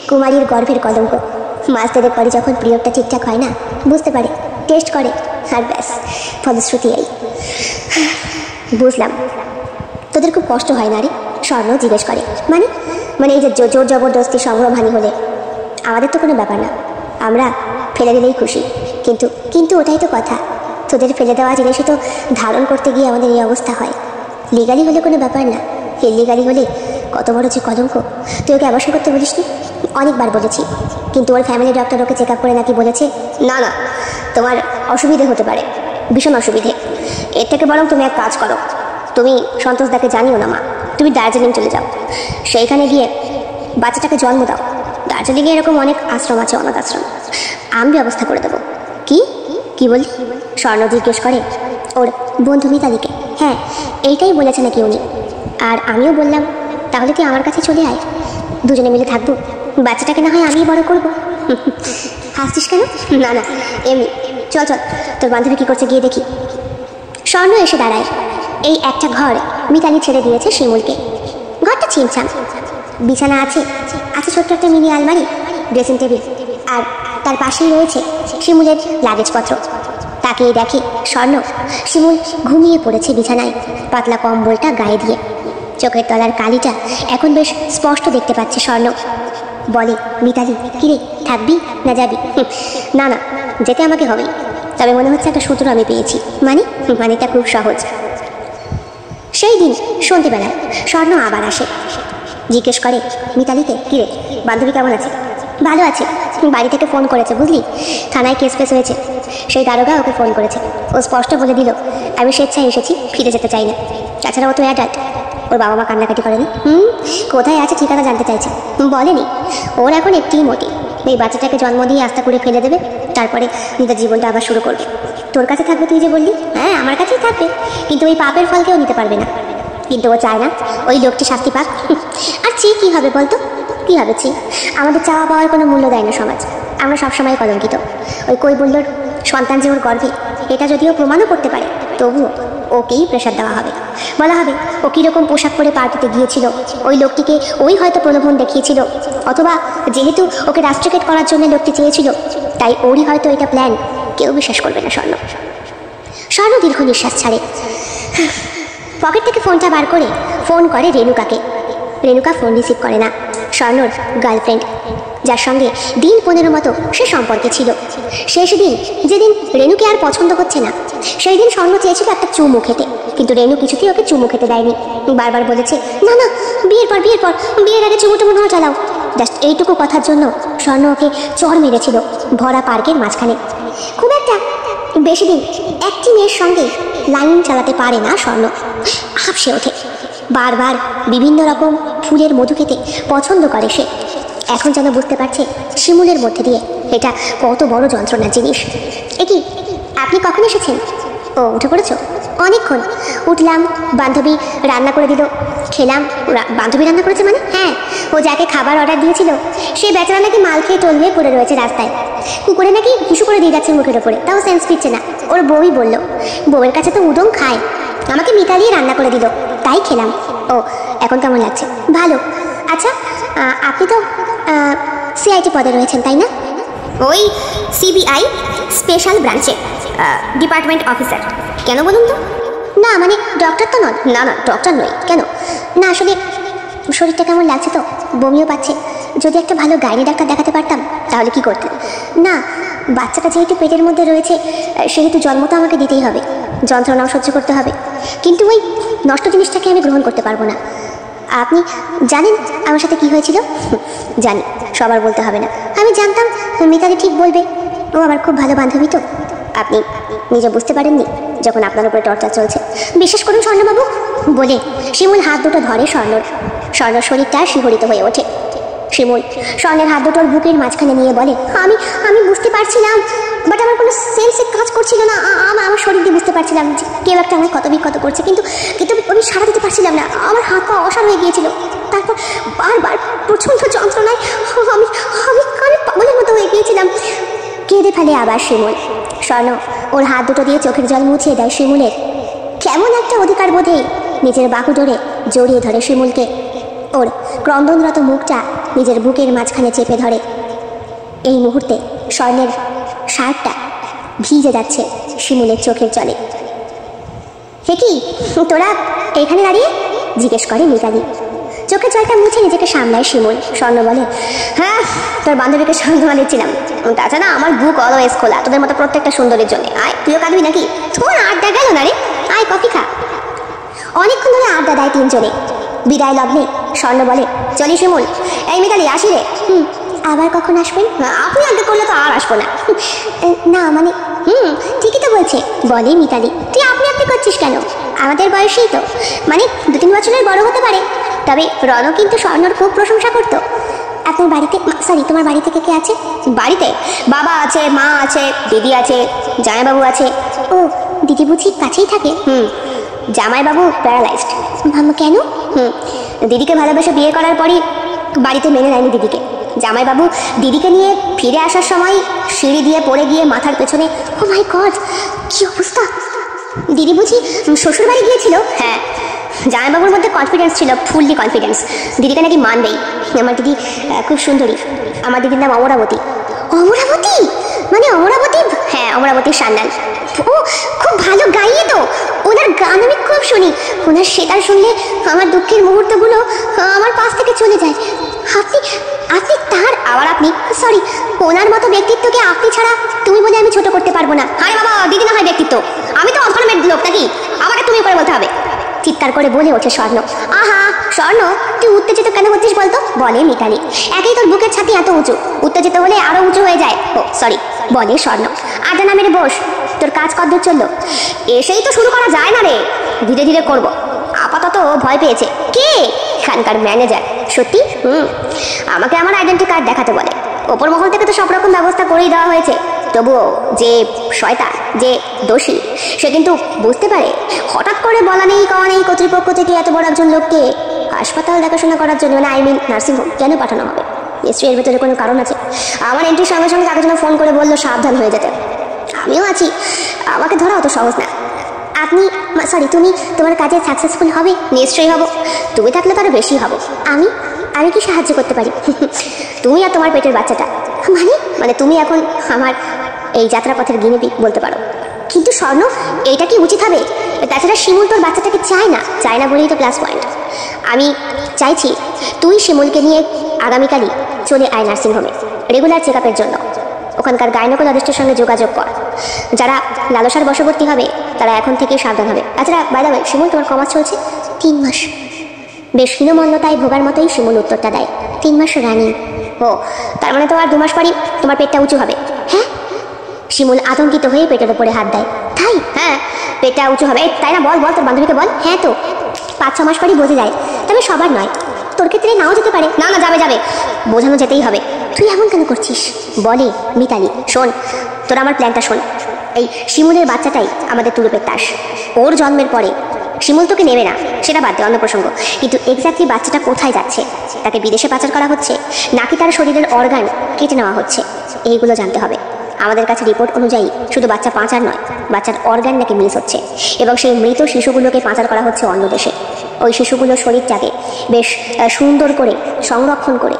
কুমারীর গর্ভের কলঙ্ক। মাস 2 পরে যখন পিরিয়ডটা ঠিকঠাক হয় না, বুঝতে পারে, টেস্ট করে, আর ব্যাস ফলশ্রুতি এই। বুঝলাম, তোদের খুব কষ্ট হয় না রে? স্বর্ণ জিজ্ঞেস করে। মানে এই যে জোর জবরদস্তি সংগ্রহহানি হলে আমাদের তো কোনো ব্যাপার না, আমরা ফেলে দিলেই খুশি। কিন্তু ওটাই তো কথা, তোদের ফেলে দেওয়া জিনিসই তো ধারণ করতে গিয়ে আমাদের এই অবস্থা হয়। লিগালি হলে কোনো ব্যাপার না, ইলিগালি হলে কত বড় যে কলঙ্ক। তুই ওকে অবসর করতে বলিস নি? অনেকবার বলেছি, কিন্তু ওর ফ্যামিলি ডক্টর ওকে চেক আপ করে নাকি বলেছে না তোমার অসুবিধে হতে পারে, ভীষণ অসুবিধে। এর থেকে বরং তুমি এক কাজ করো, তুমি সন্তোষদাকে জানিও না মা, তুমি দার্জিলিং চলে যাও, সেইখানে গিয়ে বাচ্চাটাকে জন্ম দাও। দার্জিলিংয়ে এরকম অনেক আশ্রম আছে, অনাথ আশ্রম, আমি ব্যবস্থা করে দেবো। কি বলি? স্বর্ণ জিজ্ঞেস করে ওর বন্ধু মিতালিকে। হ্যাঁ, এইটাই বলেছে নাকি উনি। আর আমিও বললাম তাহলে তুই আমার কাছে চলে আয়, দুজনে মিলে থাকবো, বাচ্চাটাকে না হয় আমিই বড় করবো। হাসছিস কেন? না এমনি। চল তোর বান্ধবী কি করছে গিয়ে দেখি। স্বর্ণ এসে দাঁড়ায়। এই একটা ঘর মিতালি ছেড়ে দিয়েছে শিমুলকে। ঘরটা ছিমছাম, বিছানা আছে ছোট্ট একটা মিনি আলমারি, ড্রেসিং টেবিল, আর তার পাশেই রয়েছে শিমুলের লাগেজপত্র। তাকিয়ে দেখে স্বর্ণ শিমুল ঘুমিয়ে পড়েছে বিছানায়, পাতলা কম্বলটা গায়ে দিয়ে। চোখের তলার কালিটা এখন বেশ স্পষ্ট দেখতে পাচ্ছে স্বর্ণ। বলে, মিতালি কিরে, থাকবি না যাবি? না না, যেতে আমাকে হবে, তবে মনে হচ্ছে একটা সূত্র আমি পেয়েছি। মানেটা খুব সহজ। সেই দিন সন্ধ্যেবেলায় স্বর্ণ আবার আসে, জিজ্ঞেস করে মিতালিকে, কিরে বান্ধবী কেমন আছে? ভালো আছে, বাড়ি থেকে ফোন করেছে বুঝলি, থানায় কেস ফেস হয়েছে, সেই দারোগা ওকে ফোন করেছে। ও স্পষ্ট বলে দিল আমি স্বেচ্ছায় এসেছি, ফিরে যেতে চাই না। তাছাড়া ও তো অ্যাডাল্ট, ওর বাবা মা কান্নাকাটি করেনি। কোথায় আছে ঠিকানা জানতে চাইছে, বলেনি। ওর এখন একটিই মোটিভ, এই বাচ্চাটাকে জন্ম দিয়ে আস্থা করে ফেলে দেবে, তারপরে নিজের জীবনটা আবার শুরু করবে। তোর কাছে থাকবে তুই যে বললি, হ্যাঁ আমার কাছেই থাকবে, কিন্তু ওই পাপের ফল কেউ নিতে পারবে না। কিন্তু ও চায় না ওই লোকটি শাস্তি পাক। আর চেয়ে কী হবে বলতো, কী হবে চেয়ে? আমাদের চাওয়া পাওয়ার কোনো মূল্য দেয় না সমাজ, আমরা সবসময় কলঙ্কিত। ওই কৈবল্যর সন্তান যে ওর গর্ভে, এটা যদিও প্রমাণও করতে পারে, তবুও ওকেই প্রেশার দেওয়া হবে। বলা হবে ও কীরকম পোশাক পরে পার্টিতে গিয়েছিল, ওই লোকটিকে ওই হয়তো প্রলোভন দেখিয়েছিল, অথবা যেহেতু ওকে রাস্ট্রিকেট করার জন্য লোকটি চেয়েছিল, তাই ওরই হয়তো এটা প্ল্যান। কেউ বিশ্বাস করবে না স্বর্ণ দীর্ঘ নিঃশ্বাস ছাড়ে। পকেট থেকে ফোনটা বার করে ফোন করে রেণুকাকে। রেণুকা ফোন রিসিভ করে না। স্বর্ণর গার্লফ্রেন্ড, যার সঙ্গে দিন 15 মতো সে সম্পর্কে ছিল। শেষ দিন, যেদিন রেণুকে আর পছন্দ হচ্ছে না, সেই দিন স্বর্ণ চেয়েছিল একটা চুমু খেতে, কিন্তু রেণু কিছুতেই ওকে চুমু খেতে দেয়নি। বারবার বলেছে, না না, বিয়ের আগে চুমু টুমু না চালাও। জাস্ট এইটুকু কথার জন্য স্বর্ণ ওকে চড় মেরেছিল ভরা পার্কের মাঝখানে। খুব একটা বেশি দিন একটি মেয়ের সঙ্গে লাইন চালাতে পারে না স্বর্ণ, হাঁপসে ওঠে। বারবার বিভিন্ন রকম ফুলের মধু খেতে পছন্দ করে সে। এখন যেন বুঝতে পারছে শিমুলের মধ্যে দিয়ে এটা কত বড় যন্ত্রণার জিনিস। কি আপনি কখন এসেছেন? ও উঠে পড়েছো? অনেকক্ষণ। উঠলাম, বান্ধবী রান্না করে দিল, খেলাম। বান্ধবী রান্না করেছে মানে? হ্যাঁ, ও যাকে খাবার অর্ডার দিয়েছিল সে বেচারা নাকি মাল খেয়ে টোল হয়ে পড়ে রয়েছে রাস্তায়, কুকুরে নাকি হিসু করে দিয়ে যাচ্ছে মুখের ওপরে, তাও সেন্স ফিরছে না। ওর বউই বলল, বউয়ের কাছে তো উদম খায়, আমাকে মিতালি রান্না করে দিল, তাই খেলাম। ও এখন কেমন লাগছে? ভালো। আচ্ছা, আপনি তো সিআইটি পদে রয়েছেন তাই না? ওই সিবিআই স্পেশাল ব্রাঞ্চে ডিপার্টমেন্ট অফিসার। কেন বলুন তো? না মানে ডক্টর তো নন। না না, ডক্টর নই। কেন? না আসলে শরীরটা কেমন লাগছে তো, বমিও পাচ্ছে। যদি একটা ভালো গাইনি ডাক্তার দেখাতে পারতাম। তাহলে কি করতে? না, বাচ্চাটা যেহেতু পেটের মধ্যে রয়েছে, সেহেতু জন্ম তো আমাকে দিতেই হবে, যন্ত্রণাও সহ্য করতে হবে, কিন্তু ওই নষ্ট জিনিসটাকে আমি গ্রহণ করতে পারবো না। আপনি জানেন আমার সাথে কি হয়েছিল? জানি, সবার বলতে হবে না। আমি জানতাম মিতালি ঠিক বলবে, ও আমার খুব ভালো বান্ধবী তো। আপনি নিজে বুঝতে পারেননি যখন আপনার উপরে টর্চার চলছে? বিশ্বাস করুন স্বর্ণবাবু, বলে শিমুল হাত দুটো ধরে স্বর্ণর শরীরটা শিহরিত হয়ে ওঠে। শিমুল স্বর্ণের হাত দুটোর বুকের মাঝখানে নিয়ে বলে, আমি বুঝতে পারছিলাম, বাট আমার কোনো সেন্সে কাজ করছিল না। আমার শরীর দিয়ে বুঝতে পারছিলাম যে কেউ একটা আমার ক্ষত বিক্ষত করছে, কিন্তু আমি সাড়া দিতে পারছিলাম না। আমার হাত পা অসাড় হয়ে গিয়েছিল। তারপর বারবার প্রচণ্ড যন্ত্রণায় আমি কানে পাগলের মতো হয়ে গিয়েছিলাম। কেঁদে ফেলে আবার শিমুল। স্বর্ণ ওর হাত দুটো দিয়ে চোখের জল মুছিয়ে দেয় শিমুলের। কেমন একটা অধিকার বোধে নিজের বাহু ধরে জড়িয়ে ধরে শিমুলকে, ওর ক্রন্দনরত মুখটা নিজের বুকের মাঝখানে চেপে ধরে। এই মুহূর্তে স্বর্ণের শার্টটা ভিজে যাচ্ছে শিমুলের চোখের জলে। হে কি তোরা এখানে দাঁড়িয়ে? জিজ্ঞেস করে মিতালি। চোখের জলটা মুছে নিজেকে সামলায় শিমুল। স্বর্ণ বলে, হ্যাঁ, তোর বান্ধবীকে সান্ত্বনা দিচ্ছিলাম, তাছাড়া আমার বুক অলওয়েজ খোলা তোদের মতো প্রত্যেকটা সুন্দরীর জন্য। আয়, তুইও কাঁদবি নাকি? তোর আড্ডা গেল না রে, আয় কফি খা। অনেকক্ষণ ধরে আড্ডা দেয় তিনজনে। বিদায় লগ্নে স্বর্ণ বলে, চলি শিমুল। এই মিতালি, আসি রে। আবার কখন আসবেন? আপনি আড্ডা করলে তো আর আসবো না। না মানে ঠিকই তো বলছে, বলে মিতালি। তুই আপনি করছিস কেন? আমাদের বয়সেই তো, মানে 2-3 বছরের বড় হতে পারে। তবে রণ কিন্তু স্বর্ণর খুব প্রশংসা করতো। আপনার বাড়িতে, সরি তোমার বাড়ি থেকে কে আছে? বাড়িতে বাবা আছে, মা আছে, দিদি আছে, জামাইবাবু আছে। ও, দিদি বুঝি কাছেই থাকে? জামাইবাবু প্যারালাইজড। কেন? দিদিকে ভালোবেসে বিয়ে করার পরই বাড়িতে মেনে নেয়নি দিদিকে। জামাইবাবু দিদিকে নিয়ে ফিরে আসার সময় সিঁড়ি দিয়ে পড়ে গিয়ে মাথার পেছনে। ও মাই গড, কি অবস্থা! দিদি বুঝি শ্বশুর বাড়ি গিয়েছিল? হ্যাঁ, জামাইবাবুর মধ্যে কনফিডেন্স ছিল, ফুললি কনফিডেন্স, দিদিকে নাকি মানবেই। আমার দিদি খুব সুন্দরী। আমার দিদির নাম অমরাবতী। অমরাবতী মানে অমরাবতী? হ্যাঁ, অমরাবতীর সান্যাল। ও খুব ভালো গাইয়ে তো, ওনার গান আমি খুব শুনি। ওনার সেতার শুনলে আমার দুঃখের মুহূর্তগুলো আমার পাশ থেকে চলে যায়। আপনি আপনি তার আবার আপনি সরি, ওনার মতো ব্যক্তিত্বকে আপনি ছাড়া তুমি বলে আমি ছোট করতে পারবো না। আরে বাবা, দিদি না হয় ব্যক্তিত্ব, আমি তো অধর্মের লোক নাকি, আমাকে তুমি করে বলতে হবে? চিৎকার করে বলে ওঠে স্বর্ণ। আহা স্বর্ণ, তুই উত্তেজিত কেন হচ্ছিস বলতো? বলে মিতালি। একেই তোর বুকের ছাতি এত উঁচু, উত্তেজিত হলে আরো উঁচু হয়ে যায়। ও সরি, বলে স্বর্ণ। আড্ডা না মেরে বস, তোর কাজ কদ্দূর চললো? এসেই তো শুরু করা যায় না রে, ধীরে ধীরে করবো। আপাতত ভয় পেয়েছে। কে? এখানকার ম্যানেজার। সত্যি? আমাকে আমার আইডেন্টি কার্ড দেখাতে বলে। ওপর মহল থেকে তো সব রকম ব্যবস্থা করেই দেওয়া হয়েছে, তবুও যে শয়তান, যে দোষী, সে কিন্তু বুঝতে পারে হঠাৎ করে বলা নেই কওয়া নেই কর্তৃপক্ষ থেকে এত বড় একজন লোককে হাসপাতাল দেখাশোনা করার জন্য, মানে আই মিন নার্সিংহোম, কেন পাঠানো হবে? নিশ্চয়ই এর ভেতরে কোনো কারণ আছে। আমার এন্ট্রির সঙ্গে সঙ্গে তাকে জন্য ফোন করে বললো সাবধান হয়ে যেতে। আমিও আছি, আমাকে ধরা অত সহজ না। আপনি সরি, তুমি তোমার কাজে সাকসেসফুল হবে? নিশ্চয়ই হব, তুমি থাকলে তো আরো বেশি হব। আমি আমি কি সাহায্য করতে পারি? তুমি আর তোমার পেটের বাচ্চাটা। মানে তুমি এখন আমার এই যাত্রাপথের গিনিপিগ বলতে পারো। কিন্তু স্বর্ণ, এইটা কি উচিত হবে? তাছাড়া শিমুল তোর বাচ্চাটাকে চায় না বলেই তো প্লাস পয়েন্ট। আমি চাইছি তুই শিমুলকে নিয়ে আগামীকালই চলে আয় নার্সিংহোমে রেগুলার চেক আপের জন্য। ওখানকার গাইনোকোলজিস্টের সঙ্গে যোগাযোগ কর। যারা লালসার বশবর্তী হবে তারা এখন থেকেই সাবধান হবে। আচ্ছা বাই দ্য ওয়ে, শিমুল তোমার কমাস চলছে? 3 মাস। বেশ হীনমন্যতায় ভোগার মতোই শিমুল উত্তরটা দেয়। 3 মাস রানিং। ও, তার মানে তো আর 2 মাস পরই তোমার পেটটা উঁচু হবে? হ্যাঁ। শিমুল আতঙ্কিত হয়ে পেটের ওপরে হাত দেয়। তাই? হ্যাঁ, পেটটা উঁচু হবে। তাই না? বল বল, তোর বান্ধবীকে বল। হ্যাঁ তো 5-6 মাস পরই বোঝা যায়, তবে সবার নয়। তোর ক্ষেত্রে নাও যেতে পারে। না না, যাবে, বোঝানো যেতেই হবে। তুই এমন কেন করছিস? বলে মিতালি। শোন, তোর আমার প্ল্যানটা শোন। এই শিমুলের বাচ্চাটাই আমাদের তুরুপের তাস। ওর জন্মের পরে শিমুল তোকে নেবে না, সেটা বাদ দে, অন্য প্রসঙ্গ। কিন্তু এক্স্যাক্টলি বাচ্চাটা কোথায় যাচ্ছে? তাকে বিদেশে পাচার করা হচ্ছে নাকি তার শরীরের অর্গান কেটে নেওয়া হচ্ছে? এইগুলো জানতে হবে। আমাদের কাছে রিপোর্ট অনুযায়ী শুধু বাচ্চা পাচার নয়, বাচ্চার অর্গান নাকি মিস হচ্ছে, এবং সেই মৃত শিশুগুলোকে পাচার করা হচ্ছে অন্য দেশে। ওই শিশুগুলোর শরীরটাকে বেশ সুন্দর করে সংরক্ষণ করে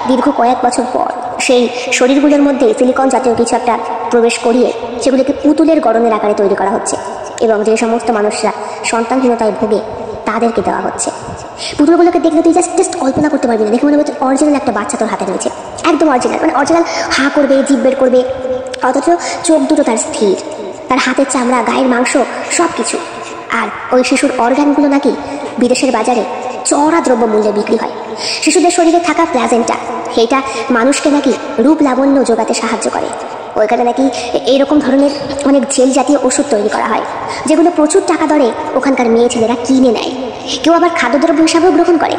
দীর্ঘ কয়েক বছর পর সেই শরীরগুলোর মধ্যে সিলিকন জাতীয় কিছু একটা প্রবেশ করিয়ে সেগুলোকে পুতুলের গড়নের আকারে তৈরি করা হচ্ছে, এবং যে সমস্ত মানুষরা সন্তানহীনতায় ভোগে তাদেরকে দেওয়া হচ্ছে। পুতুলগুলোকে দেখলে তুই জাস্ট কল্পনা করতে পারবি না, দেখে মনে হচ্ছে অরিজিনাল একটা বাচ্চা তোর হাতে রয়েছে, একদম অরিজিনাল, মানে অরিজিনাল হা করবে, জিভ বের করবে, অথচ চোখ দুটো তার স্থির, তার হাতের চামড়া, গায়ের মাংস সব কিছু। আর ওই শিশুর অর্গানগুলো নাকি বিদেশের বাজারে চড়া দ্রব্য মূল্যে বিক্রি হয়। শিশুদের শরীরে থাকা প্লাজেন্টা, এটা মানুষকে নাকি রূপ লাবণ্য যোগাতে সাহায্য করে। ওইখানে নাকি এইরকম ধরনের অনেক জেল জাতীয় ওষুধ তৈরি করা হয়, যেগুলো প্রচুর টাকা দরে ওখানকার মেয়ে ছেলেরা কিনে নেয়। কেউ আবার খাদ্যদ্রব্য হিসাবেও গ্রহণ করে।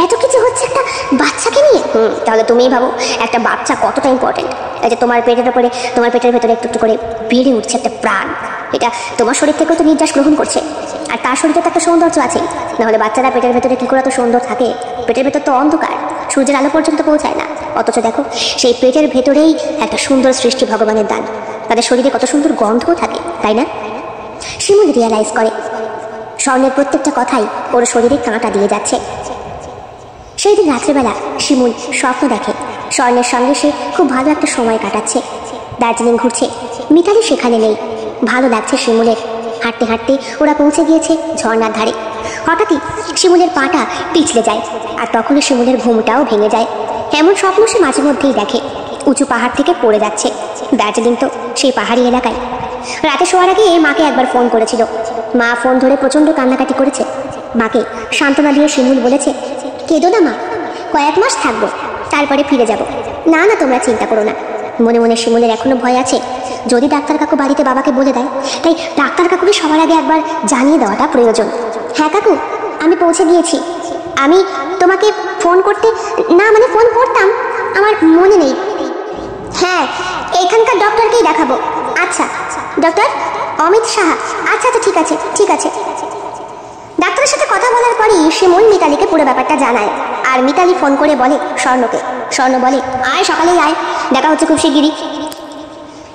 এত কিছু হচ্ছে একটা বাচ্চাকে নিয়ে। তাহলে তুমিই ভাবো একটা বাচ্চা কতটা ইম্পর্টেন্ট। এই যে তোমার পেটের ওপরে, তোমার পেটের ভেতরে একটু একটু করে বেড়ে উঠছে একটা প্রাণ, এটা তোমার শরীর থেকেও তো নির্যাস গ্রহণ করছে, আর তার শরীরে তো একটা সৌন্দর্য আছে। নাহলে বাচ্চারা পেটের ভেতরে কী করে তো সুন্দর থাকে? পেটের ভেতর তো অন্ধকার, সূর্যের আলো পর্যন্ত পৌঁছায় না, অথচ দেখো সেই পেটের ভেতরেই একটা সুন্দর সৃষ্টি, ভগবানের দান। তাদের শরীরে কত সুন্দর গন্ধও থাকে, তাই না? শিমুল রিয়ালাইজ করে স্বর্ণের প্রত্যেকটা কথাই ওর শরীরে কাঁটা দিয়ে যাচ্ছে। সেই দিন রাত্রেবেলা শিমুল স্বপ্ন দেখে স্বর্ণের সঙ্গে সে খুব ভালো একটা সময় কাটাচ্ছে, দার্জিলিং ঘুরছে। মিতালি সেখানে নেই। ভালো লাগছে শিমুলের। হাঁটতে হাঁটতে ওরা পৌঁছে গিয়েছে ঝর্ণার ধারে। হঠাৎই শিমুলের পাটা পিছলে যায়, আর তখনই শিমুলের ঘুমটাও ভেঙে যায়। এমন স্বপ্ন সে মাঝে মধ্যেই দেখে। উঁচু পাহাড় থেকে পড়ে যাচ্ছে। দার্জিলিং তো সেই পাহাড়ি এলাকায়। রাতে শোয়ার আগে মাকে একবার ফোন করেছিল। মা ফোন ধরে প্রচণ্ড কান্নাকাটি করেছে। মাকে সান্ত্বনা দিয়ে শিমুল বলেছে, কেঁদো না মা, কয়েক মাস থাকবো, তারপরে ফিরে যাব। না না, তোমরা চিন্তা করো না। মনে মনে শিমুলের এখনো ভয় আছে, যদি ডাক্তার কাকু বাড়িতে বাবাকে বলে দেয়, তাই ডাক্তার কাকুকে সবার আগে একবার জানিয়ে দেওয়াটা প্রয়োজন। হ্যাঁ কাকু, আমি পৌঁছে গিয়েছি। আমি তোমাকে ফোন করতে মানে ফোন করতাম, আমার মনে নেই। হ্যাঁ, এখানকার ডক্টরকেই দেখাবো। আচ্ছা, ডক্টর অমিত সাহা। আচ্ছা আচ্ছা, ঠিক আছে ঠিক আছে। ডাক্তারের সাথে কথা বলার পরই শিমুল মিতালিকে পুরো ব্যাপারটা জানায়। আর মিতালি ফোন করে বলে স্বর্ণকে। স্বর্ণ বলে, আয় সকালেই আয়, দেখা হচ্ছে খুব শিগগিরই।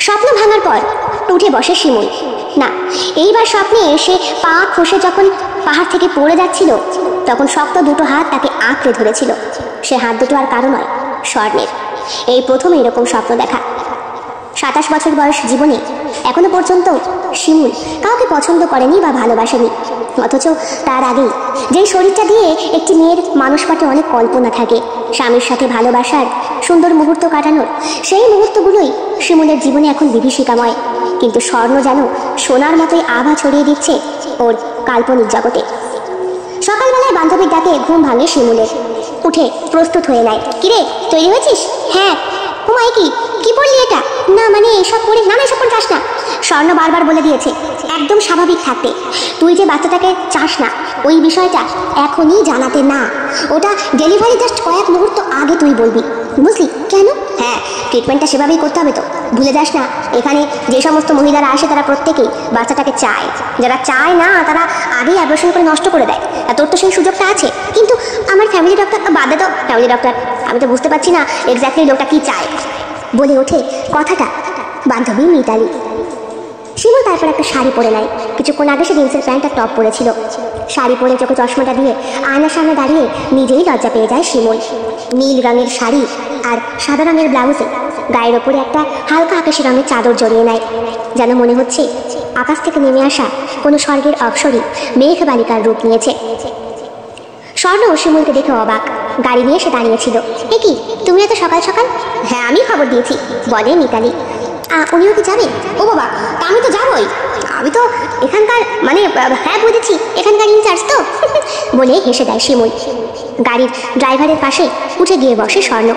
স্বপ্ন ভাঙার পর উঠে বসে শিমুল। না, এইবার স্বপ্নে সে পা খসে যখন পাহাড় থেকে পড়ে যাচ্ছিল, তখন শক্ত দুটো হাত তাকে আঁকড়ে ধরেছিল। সে হাত দুটো আর কারো নয়, স্বর্ণের। এই প্রথম এরকম স্বপ্ন দেখা। 27 বছর বয়স জীবনে এখনো পর্যন্ত শিমুল কাউকে পছন্দ করেনি বা ভালোবাসেনি, অথচ তার আগেই যেই শরীরটা দিয়ে একটি মেয়ের মানুষ পাটে অনেক কল্পনা থাকে স্বামীর সাথে ভালোবাসার সুন্দর মুহূর্ত কাটানোর, সেই মুহূর্তগুলোই শিমুলের জীবনে এখন বিভীষিকাময়। কিন্তু স্বর্ণ যেন সোনার মতোই আভা ছড়িয়ে দিচ্ছে ওর কাল্পনিক জগতে। সকালবেলায় বান্ধবীর ডাকে ঘুম ভাঙে শিমুলের। উঠে প্রস্তুত হয়ে নেয়। কিরে, তৈরি হয়েছিস? হ্যাঁ। হুমায় কি পড়লি এটা? না মানে এসব পড়ে না, এসব পড়ে যাস না। স্বর্ণ বারবার বলে দিয়েছে একদম স্বাভাবিক থাকতে। তুই যে বাচ্চাটাকে চাস না ওই বিষয়টা এখনই জানাতে না, ওটা ডেলিভারি জাস্ট কয়েক মুহূর্ত আগে তুই বলবি, বুঝলি? কেন? হ্যাঁ, ট্রিটমেন্টটা সেভাবেই করতে হবে তো, ভুলে যাস না। এখানে যে সমস্ত মহিলারা আসে তারা প্রত্যেকেই বাচ্চাটাকে চায়, যারা চায় না তারা আগেই অ্যাবর্শন করে নষ্ট করে দেয়। তোর তো সেই সুযোগটা আছে। কিন্তু আমার ফ্যামিলি ডক্টর, বাদে তো ফ্যামিলি ডক্টর, আমি তো বুঝতে পারছি না এক্স্যাক্টলি লোকটা কি চায়। বলে ওঠে কথাটা বান্ধবী মিতালি। শিমুল তারপর একটা শাড়ি পরে নেয়। কিছুক্ষণ আগে সে জিন্সের প্যান্ট আর টপ পরেছিল। শাড়ি পরে চোখে চশমাটা দিয়ে আয়নার সামনে দাঁড়িয়ে নিজেই লজ্জা পেয়ে যায় শিমুল। নীল রঙের শাড়ি আর সাদা রঙের ব্লাউজে গায়ের ওপরে একটা হালকা আকাশি রঙের চাদর জড়িয়ে নেয়, যেন মনে হচ্ছে আকাশ থেকে নেমে আসা কোনো স্বর্গের অপ্সরী মেঘ বালিকার রূপ নিয়েছে। স্বর্ণ শিমুলকে দেখে অবাক। গাড়ি নিয়ে সে দাঁড়িয়েছিল। এ কি, তুমি এত সকাল সকাল? হ্যাঁ, আমি খবর দিয়েছি, বলে মিতালি। উনিও কি যাবে? ও বাবা, আমি তো যাবই, আমি তো এখানকার মানে হ্যাঁ বুঝেছি, এখানকার ইনচার্জ তো বলে হেসে দেয় শিমুল। গাড়ির ড্রাইভারের পাশে উঠে গিয়ে বসে স্বর্ণ।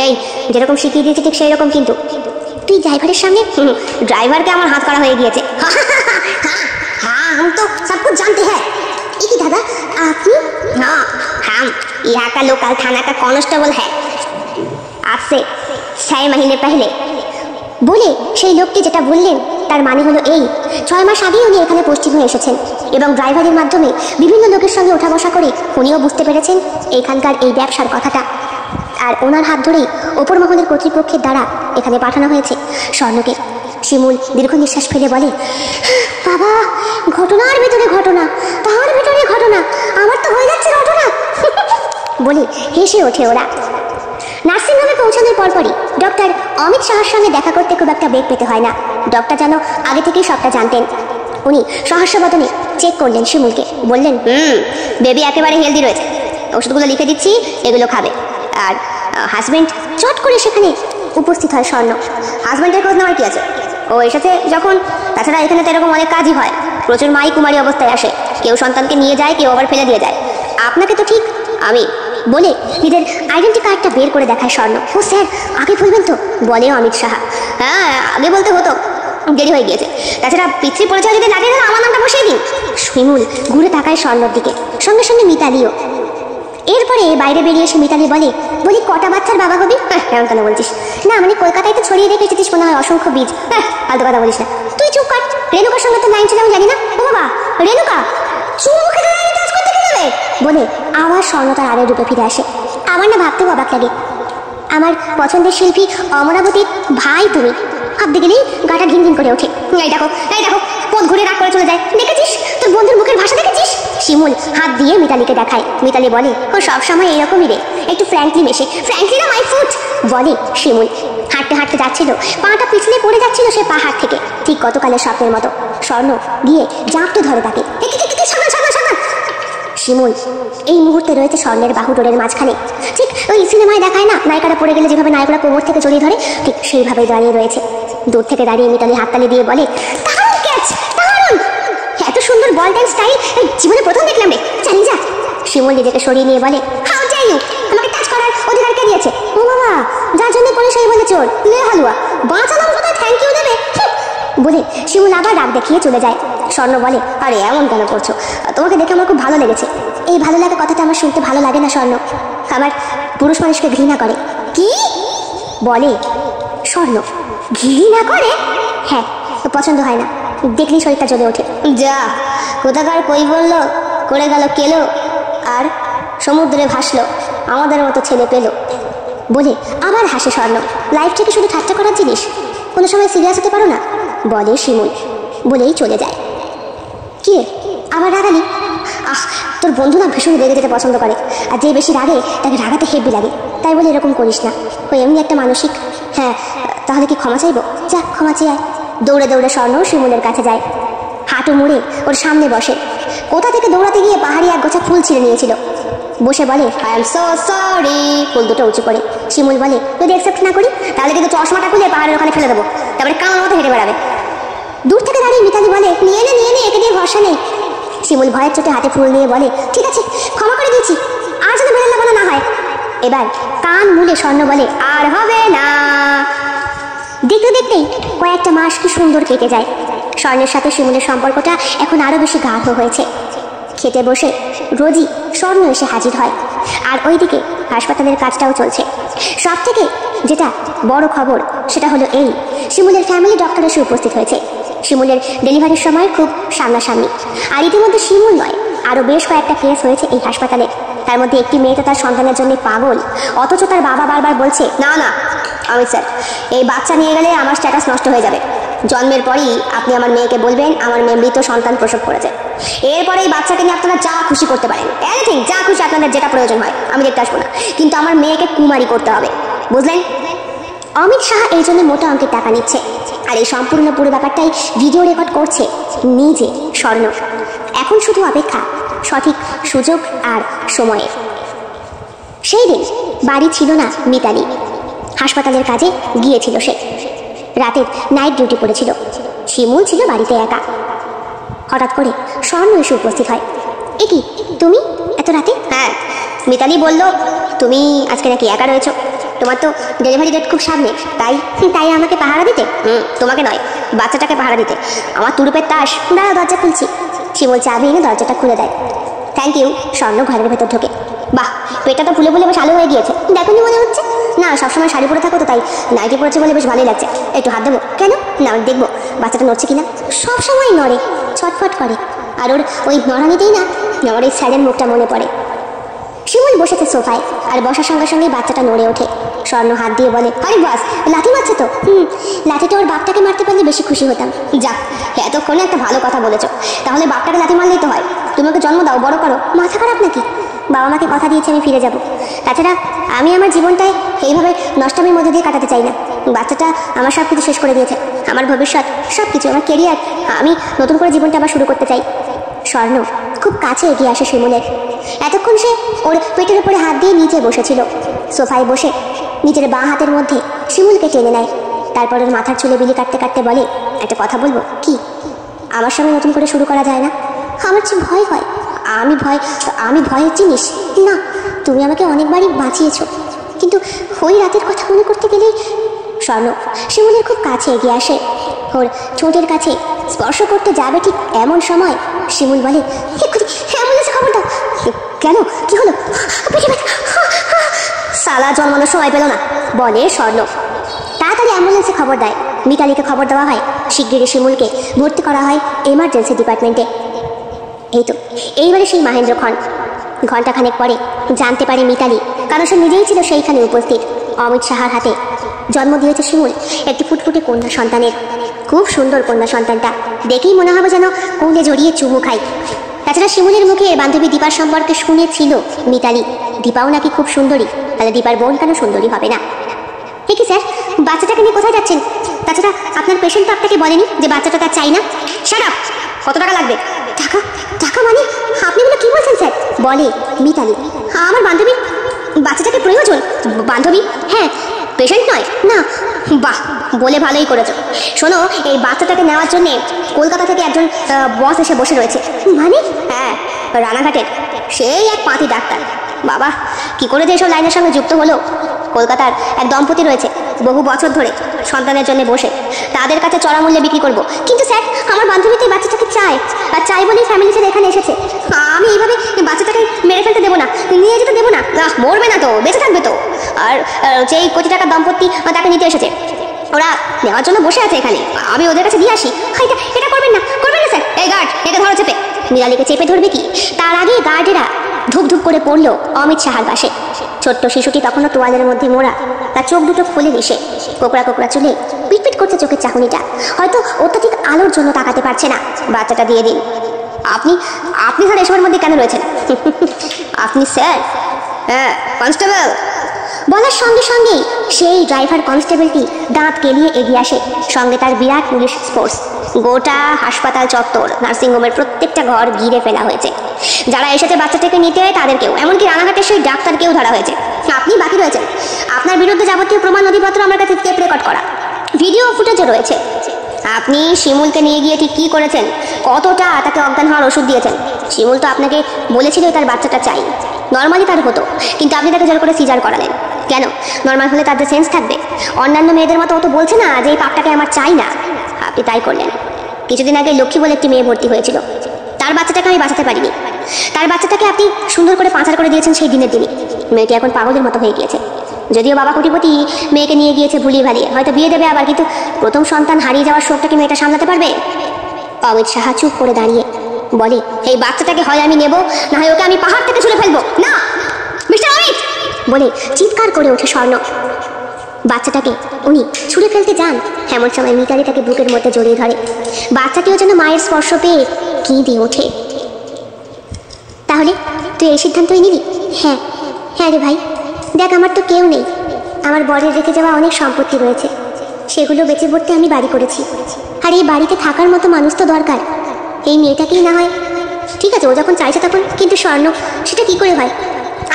এই, যেরকম শিখিয়ে দিয়েছি ঠিক সেই রকম কিন্তু। তুই ড্রাইভারের সামনে? ড্রাইভারকে আমার হাত করা হয়ে গিয়েছে। হ্যাঁ, हम तो सब कुछ जानते हैं। কি দাদা আপনি? हाँ, हम यहाँ का लोकल थाना का कांस्टेबल है। आज से 6 महीने पहले। বলে সেই লোকটি যেটা বললেন তার মানে হলো এই, 6 মাস আগেই উনি এখানে পোস্টিং হয়ে এসেছেন এবং ড্রাইভারের মাধ্যমে বিভিন্ন লোকের সঙ্গে ওঠা বসা করে উনিও বুঝতে পেরেছেন এখানকার এই ব্যবসার কথাটা। আর ওনার হাত ধরেই ওপর মহলের কর্তৃপক্ষের দ্বারা এখানে পাঠানো হয়েছে স্বর্ণকে। শিমুল দীর্ঘ নিঃশ্বাস ফেলে বলে, বাবা, ঘটনার ভেতরে ঘটনা, তার ভেতরে ঘটনা, আমার তো হয়ে যাচ্ছে ঘটনা বলে হেসে ওঠে ওরা। নার্সিংহোমে পৌঁছানোর পরপরই ডক্টর অমিত সাহার সঙ্গে দেখা করতে খুব একটা বেগ পেতে হয় না। ডক্টর যেন আগে থেকেই সবটা জানতেন। উনি সহস্রবদনে চেক করলেন শিমুলকে, বললেন, বেবি একেবারে হেলদি রয়েছে, ওষুধগুলো লিখে দিচ্ছি, এগুলো খাবে। আর হাজব্যান্ড? চট করে সেখানে উপস্থিত হয় স্বর্ণ। হাজব্যান্ডের খোঁজ নেওয়ার কি আছে, ও এসেছে যখন, তাছাড়া এখানে তো এরকম অনেক কাজই হয়, প্রচুর মাই কুমারী অবস্থায় আসে, কেউ সন্তানকে নিয়ে যায়, কেউ আবার ফেলে দিয়ে যায়। আপনাকে তো ঠিক আমি বলে নিজের আইডেন্টি কার্ডটা বের করে দেখায় স্বর্ণ। ও স্যার, আগে বলবেন তো, বলে অমিত সাহা। হ্যাঁ, আগে বলতে হতো, দেরি হয়ে গিয়েছে, তাছাড়া পিতৃ পরিচয় যদি লাগে আমার নামটা বসিয়ে দিন। শিমুল ঘুরে তাকায় স্বর্ণর দিকে, সঙ্গে সঙ্গে মিতালিও। এরপরে বাইরে বেরিয়ে এসে মিতালি বলি কটা বাচ্চার বাবা হবি? এমন কেন বলছিস? না মানে কলকাতায় তো ছড়িয়ে রেখে এসেছিস মনে হয় অসংখ্য বীজ। ফালতু কথা বলিস না, তুই চুপ কর। রেণুকার সঙ্গে তো লাইন ছিল আমি জানি না। ও বাবা, রেণুকা চুমু খেতে কাজ করতে কি যাবে বলে আবার স্বর্ণ তার আগের রূপে ফিরে আসে। আমার না ভাবতেও অবাক লাগে, আমার পছন্দের শিল্পী অমরাবতীর ভাই তুমি। ভাবতে গেলেই গাটা ঘিন ঘিন করে ওঠে। এই দেখো, পথ ঘুরে রাগ করে চলে যায়। দেখেছিস তোর বন্ধুর মুখের ভাষা দেখেছিস? শিমুল হাত দিয়ে মিতালিকে দেখায়। মিতালি বলে, ও সবসময় এরকমই রে, একটু ফ্র্যাঙ্কলি মেশে। ফ্র্যাঙ্কলি না, মাই ফুট বলে শিমুল। হাঁটতে হাঁটতে যাচ্ছিল, পাটা পিছলে পড়ে যাচ্ছিল সে পাহাড় থেকে, ঠিক গতকালের স্বপ্নের মতো। স্বর্ণ গিয়ে জাঁপটে ধরে তাকে। শিমুল এই মুহূর্তে রয়েছে স্বর্ণের বাহুডোরের মাঝখানে। ঠিক ওই সিনেমায় দেখায় না, নায়িকারা পড়ে গেলে যেভাবে নায়করা কোমর থেকে জড়িয়ে ধরে, ঠিক সেইভাবেই দাঁড়িয়ে রয়েছে। দূর থেকে দাঁড়িয়ে মিতালি হাততালি দিয়ে বলে, দারুণ ক্যাচ, দারুণ, এত সুন্দর বল ড্যান্স স্টাইল জীবনে প্রথম দেখলাম রে, জানি যা। শিমুল নিজেকে সরিয়ে নিয়ে বলে, হাউ ডেয়ার ইউ, আমাকে টাচ করার অধিকার কে দিয়েছে? ও বাবা, যার জন্য পড়ে সেই বলে চোর, লে হালুয়া, বাঁচালাম কোথায়, থ্যাংক ইউ দেবে বলে শিমুল আবার ডাক দেখিয়ে চলে যায়। স্বর্ণ বলে, আরে এমন কেন করছো, তোমাকে দেখে আমার খুব ভালো লেগেছে। এই ভালো লাগা কথাটা আমার শুনতে ভালো লাগে না স্বর্ণ, আমার পুরুষ মানুষকে ঘৃণা করে। কি বলে স্বর্ণ? ঘৃণা করে? হ্যাঁ, পছন্দ হয় না, দেখলেই শরীরটা জ্বলে ওঠে। যা, কোথাকার কই বললো, করে গেল কেলো, আর সমুদ্রে ভাসলো, আমাদের মতো ছেলে পেলো বলে আবার হাসে স্বর্ণ। লাইফ থেকে শুধু ঠাট্টা করার জিনিস, কোনো সময় সিরিয়াস হতে পারো না বলে শিমুল, বলেই চলে যায়। কে আবার রাগালি? তোর বন্ধু না ভীষণ রেগে যেতে পছন্দ করে, আর যে বেশি রাগে তাকে রাগাতে হেব্বি লাগে, তাই বলে এরকম করিস না, ওই এমনি একটা মানসিক। হ্যাঁ, তাহলে কি ক্ষমা চাইবো? যা ক্ষমা চেয়ে আয়। দৌড়ে দৌড়ে স্বর্ণ শিমুলের কাছে যায়, হাঁটু মুড়ে ওর সামনে বসে। কোথা থেকে দৌড়াতে গিয়ে পাহাড়ি এক গোছা ফুল ছিঁড়ে নিয়েছিল। বসে বলে, আই এম সো সরি। ফুল দুটো উঁচু করে শিমুল বলে, যদি অ্যাকসেপ্ট না করি তাহলে কিন্তু চশমাটা খুলে পাহাড়ের ওখানে ফেলে দেবো, তারপরে কান মতো হেঁটে বেড়াবে। দূর থেকে দাঁড়িয়ে মিতালি বলে, নিয়ে নে, একে দিয়ে ভরসা নেই। শিমুল ভয়ের চোটে হাতে ফুল নিয়ে বলে, ঠিক আছে, ক্ষমা করে দিয়েছি, আর যেন বেড়াল লাগানো না হয়। এবার কান মুলে স্বর্ণ বলে, আর হবে না। দেখতে দেখতেই কয়েকটা মাস কি সুন্দর কেটে যায়। স্বর্ণের সাথে শিমুলের সম্পর্কটা এখন আরো বেশি গাঢ় হয়েছে। খেতে বসে রোজই স্বর্ণ এসে হাজির হয়, আর ওইদিকে হাসপাতালের কাজটাও চলছে। সব থেকে যেটা বড় খবর সেটা হলো এই, শিমুলের ফ্যামিলি ডক্টর এসে উপস্থিত হয়েছে। শিমুলের ডেলিভারির সময় খুব সামনাসামনি। আর ইতিমধ্যে শিমুল নয়, আরও বেশ কয়েকটা কেস হয়েছে এই হাসপাতালে। তার মধ্যে একটি মেয়ে তো তার সন্তানের জন্য পাগল, অথচ তার বাবা বারবার বলছে, না না অমিত স্যার, এই বাচ্চা নিয়ে গেলে আমার স্ট্যাটাস নষ্ট হয়ে যাবে। জন্মের পরই আপনি আমার মেয়েকে বলবেন আমার মেয়ে মৃত সন্তান প্রসব করেছে। এরপরে এই বাচ্চাকে নিয়ে আপনারা যা খুশি করতে পারেন, এনিথিং, যা খুশি আপনাদের যেটা প্রয়োজন হয়, আমি দেখতে আসবো না, কিন্তু আমার মেয়েকে কুমারী করতে হবে, বুঝলেন? অমিত সাহা এই জন্য মোটা অঙ্কের টাকা নিচ্ছে, আর এই সম্পূর্ণ পুরো ব্যাপারটাই ভিডিও রেকর্ড করছে নিজে স্বর্ণ। এখন শুধু অপেক্ষা সঠিক সুযোগ আর সময়ে। সেই দিন বাড়ি ছিল না মিতালি, হাসপাতালের কাজে গিয়েছিল সে। রাতের নাইট ডিউটি পড়েছিল। শিমুল ছিল বাড়িতে একা। হঠাৎ করে স্বর্ণ এসে উপস্থিত হয়। এ কি, তুমি এত রাতে? হ্যাঁ, মিতালি বলল তুমি আজকে নাকি একা রয়েছো, তোমার তো ডেলিভারি ডেট খুব সামনে, তাই আমাকে পাহারা দিতে? তোমাকে নয়, বাচ্চাটাকে পাহারা দিতে। আমার তুরুপের তাস। দাঁড়া, দরজা খুলছি। শিমুল চাবি এনে দরজাটা খুলে দেয়। Thank you. স্বর্ণ ঘরের ভেতর ঢোকে। বাহ, পেটটা তো ফুলে ফুলে বেশ আলো হয়ে গিয়েছে, দেখুনি মনে হচ্ছে? না, সবসময় শাড়ি পরে থাকো তো, তাই নাইটি পরেছে বলে বেশ ভালোই লাগছে। একটু হাত দেবো? কেন না, দেখবো বাচ্চাটা নড়ছে কিনা। সবসময় নড়ে, ছটফট করে, আর ওর ওই নড়ানিতেই না আমার এই স্যারের মুখটা মনে পড়ে। শিমুল বসেছে সোফায়, আর বসার সঙ্গে সঙ্গে বাচ্চাটা নড়ে ওঠে। স্বর্ণ হাত দিয়ে বলে, আরে বাস, লাঠি মারছে তো? লাঠিটা ওর বাপটাকে মারতে পারলে বেশি খুশি হতাম। যাক, এতক্ষণে একটা ভালো কথা বলেছো। তাহলে বাপটাকে লাঠি মারলেই তো হয়। তুমি ওকে জন্ম দাও, বড় করো। মাথা খারাপ নাকি? বাবা মাকে কথা দিয়েছে আমি ফিরে যাব। তাছাড়া আমি আমার জীবনটায় এইভাবে নষ্টামির মধ্যে দিয়ে কাটাতে চাই না। বাচ্চাটা আমার সব কিছু শেষ করে দিয়েছে, আমার ভবিষ্যৎ, সব কিছু, আমার কেরিয়ার। আমি নতুন করে জীবনটা আবার শুরু করতে চাই। স্বর্ণ খুব কাছে এগিয়ে আসে শিমুলের। এতক্ষণ সে ওর পেটের উপরে হাত দিয়ে নিচে বসেছিল। সোফায় বসে নিজের বাঁ হাতের মধ্যে শিমুলকে টেনে নেয়। তারপর ওর মাথার চুলে বিলি কাটতে কাটতে বলে, একটা কথা বলবো? কি? আমার সঙ্গে নতুন করে শুরু করা যায় না? আমার যে ভয় হয়। আমি ভয়ের জিনিস না। তুমি আমাকে অনেকবারই বাঁচিয়েছো, কিন্তু ওই রাতের কথা মনে করতে গেলেই। স্বর্ণ শিমুলের খুব কাছে এগিয়ে আসে। ওর ঠোঁটের কাছে স্পর্শ করতে যাবে ঠিক এমন সময় শিমুল বলে, অ্যাম্বুলেন্সে খবর দাও। কেন, কি হলো? সালা জন্মানোর সময় পেল না, বলে স্বর্ণ। তাড়াতাড়ি অ্যাম্বুলেন্সে খবর দেয়। মিতালিকে খবর দেওয়া হয়। শিগগিরই শিমুলকে ভর্তি করা হয় এমার্জেন্সি ডিপার্টমেন্টে। এই তো এইবারে সেই মাহেন্দ্রক্ষণ। ঘণ্টাখানেক পরে জানতে পারে মিতালি, কারণ সে নিজেই ছিল সেইখানে উপস্থিত। অমিত সাহার হাতে জন্ম দিয়েছে শিমুল একটি ফুটফুটে কন্যা সন্তানের। খুব সুন্দর কন্যা সন্তানটা, দেখেই মনে হবে যেন কোলে জড়িয়ে চুমু খাই। তাছাড়া শিমুলের মুখে বান্ধবী দীপার সম্পর্কে শুনেছিল মিতালি, দীপাও নাকি খুব সুন্দরী। তাহলে দীপার বোন কেন সুন্দরী হবে না? ঠিক স্যার, বাচ্চাটাকে নিয়ে কোথায় যাচ্ছেন? তাছাড়া আপনার পেশেন্ট তো আপনাকে বলেনি যে বাচ্চাটা তার চাই না। Shut up! কত টাকা লাগবে? টাকা? টাকা মানে আপনি এগুলো কি বলছেন স্যার? বলে মিতালি, আমার বান্ধবী বাচ্চাটাকে প্রয়োজন। বান্ধবী? হ্যাঁ, পেশেন্ট নয়। না। বাহ, বলে ভালোই করেছো। শোনো, এই বাচ্চাটাকে নেওয়ার জন্যে কলকাতা থেকে একজন বস এসে বসে রয়েছে। মানে? হ্যাঁ, রানাঘাটের সেই এক পাঁতি ডাক্তার। বাবা, কি করে যে এসব লাইনের সঙ্গে যুক্ত হলো। কলকাতার এক দম্পতি রয়েছে, বহু বছর ধরে সন্তানের জন্য বসে, তাদের কাছে চড়া মূল্যে বিক্রি করবো। কিন্তু স্যার, আমার বান্ধবী তো এই বাচ্চাটাকে চায়, আর চাই বলেই ফ্যামিলি ছেড়ে এখানে এসেছে। আমি এইভাবে বাচ্চাটাকে মেরে ফেলতে দেবো না, নিয়ে যেতে দেবো না। মরবে না তো, বেঁচে থাকবে তো। আর যেই কোটি টাকার দম্পতি তাকে নিতে এসেছে, ওরা নেওয়ার জন্য বসে আছে এখানে। আমি ওদের কাছে দিয়ে আসি। এটা করবেন না, করবেন না স্যার। এই গার্ড, একে ধরো চেপে। মিতালিকে চেপে ধরবে কি, তার আগে গার্ডেরা ধুপ ধুপ করে পড়লো অমিত সাহার পাশে। ছোট্ট শিশুটি তখনও তোয়ালের মধ্যে মোড়া, তার চোখ দুটো খুলে মিশে, কোকড়া কোকড়া চুলে পিটপিট করছে চোখের চাকুনিটা। হয়তো অত্যাধিক আলোর জন্য তাকাতে পারছে না। বাচ্চাটা দিয়ে দিন। আপনি স্যার এসবের মধ্যে কেন রয়েছেন? আপনি স্যার? হ্যাঁ, কনস্টেবল। বলার সঙ্গে সঙ্গেই সেই ড্রাইভার কনস্টেবলটি দাঁত কেলিয়ে এগিয়ে আসে, সঙ্গে তার বিরাট পুলিশ ফোর্স। গোটা হাসপাতাল চত্বর, নার্সিংহোমের প্রত্যেকটা ঘর ঘিরে ফেলা হয়েছে। যারা এসেছে বাচ্চাটাকে নিতে তাদেরকেও, এমনকি রানাঘাটের সেই ডাক্তারকেও ধরা হয়েছে। আপনি বাকি রয়েছেন, আপনার বিরুদ্ধে যাবতীয় প্রমাণ নথিপত্র আমার কাছে টেপ রেকর্ড করা, ভিডিও ফুটেজও রয়েছে। আপনি শিমুলকে নিয়ে গিয়ে ঠিক কী করেছেন, কতটা তাকে অজ্ঞান হওয়ার ওষুধ দিয়েছেন? শিমুল তো আপনাকে বলেছিল তার বাচ্চাটা চাই, নর্মালি তার হতো, কিন্তু আপনি তাকে জোর করে সিজার করালেন কেন? নর্মাল হলে তার যে সেন্স থাকবে, অন্যান্য মেয়েদের মতো ও তো বলছে না যে এই পাপটাকে আমার চাই না, আপনি তাই করলেন। কিছুদিন আগে লক্ষ্মী বলে একটি মেয়ে ভর্তি হয়েছিল, তার বাচ্চাটাকে আমি বাঁচাতে পারিনি, তার বাচ্চাটাকে আপনি সুন্দর করে পাচার করে দিয়েছেন সেই দিনের দিনই। মেয়েটি এখন পাগলের মতো হয়ে গিয়েছে। যদিও বাবা কোটিপতি, মেয়েকে নিয়ে গিয়েছে ভুলিয়ে ভালিয়ে, হয়তো বিয়ে দেবে আবার, কিন্তু প্রথম সন্তান হারিয়ে যাওয়ার শোকটা কি মেয়েটা সামলাতে পারবে? অমিত সাহা চুপ করে দাঁড়িয়ে বলে, এই বাচ্চাটাকে হয় আমি নেব, না হয় ওকে আমি পাহাড় থেকে ছুঁড়ে ফেলবো। না মিস্টার অমিত বলে চিৎকার করে ওঠে স্বর্ণ। বাচ্চাটাকে উনি ছুঁড়ে ফেলতে যান, এমন সময় মিতালি তাকে বুকের মধ্যে জড়িয়ে ধরে। বাচ্চাটিও যেন মায়ের স্পর্শ পেয়ে কেঁদে ওঠে। তাহলে তুই এই সিদ্ধান্তই নিলি? হ্যাঁ হ্যাঁ রে ভাই, দেখ আমার তো কেউ নেই, আমার বরের রেখে যাওয়া অনেক সম্পত্তি রয়েছে, সেগুলো বেঁচে পড়তে আমি বাড়ি করেছি, আর এই বাড়িতে থাকার মতো মানুষ তো দরকার। এই মেয়েটাকেই না হয়, ঠিক আছে ও যখন চাইছে তখন, কিন্তু স্বর্ণ সেটা কি করে হয়?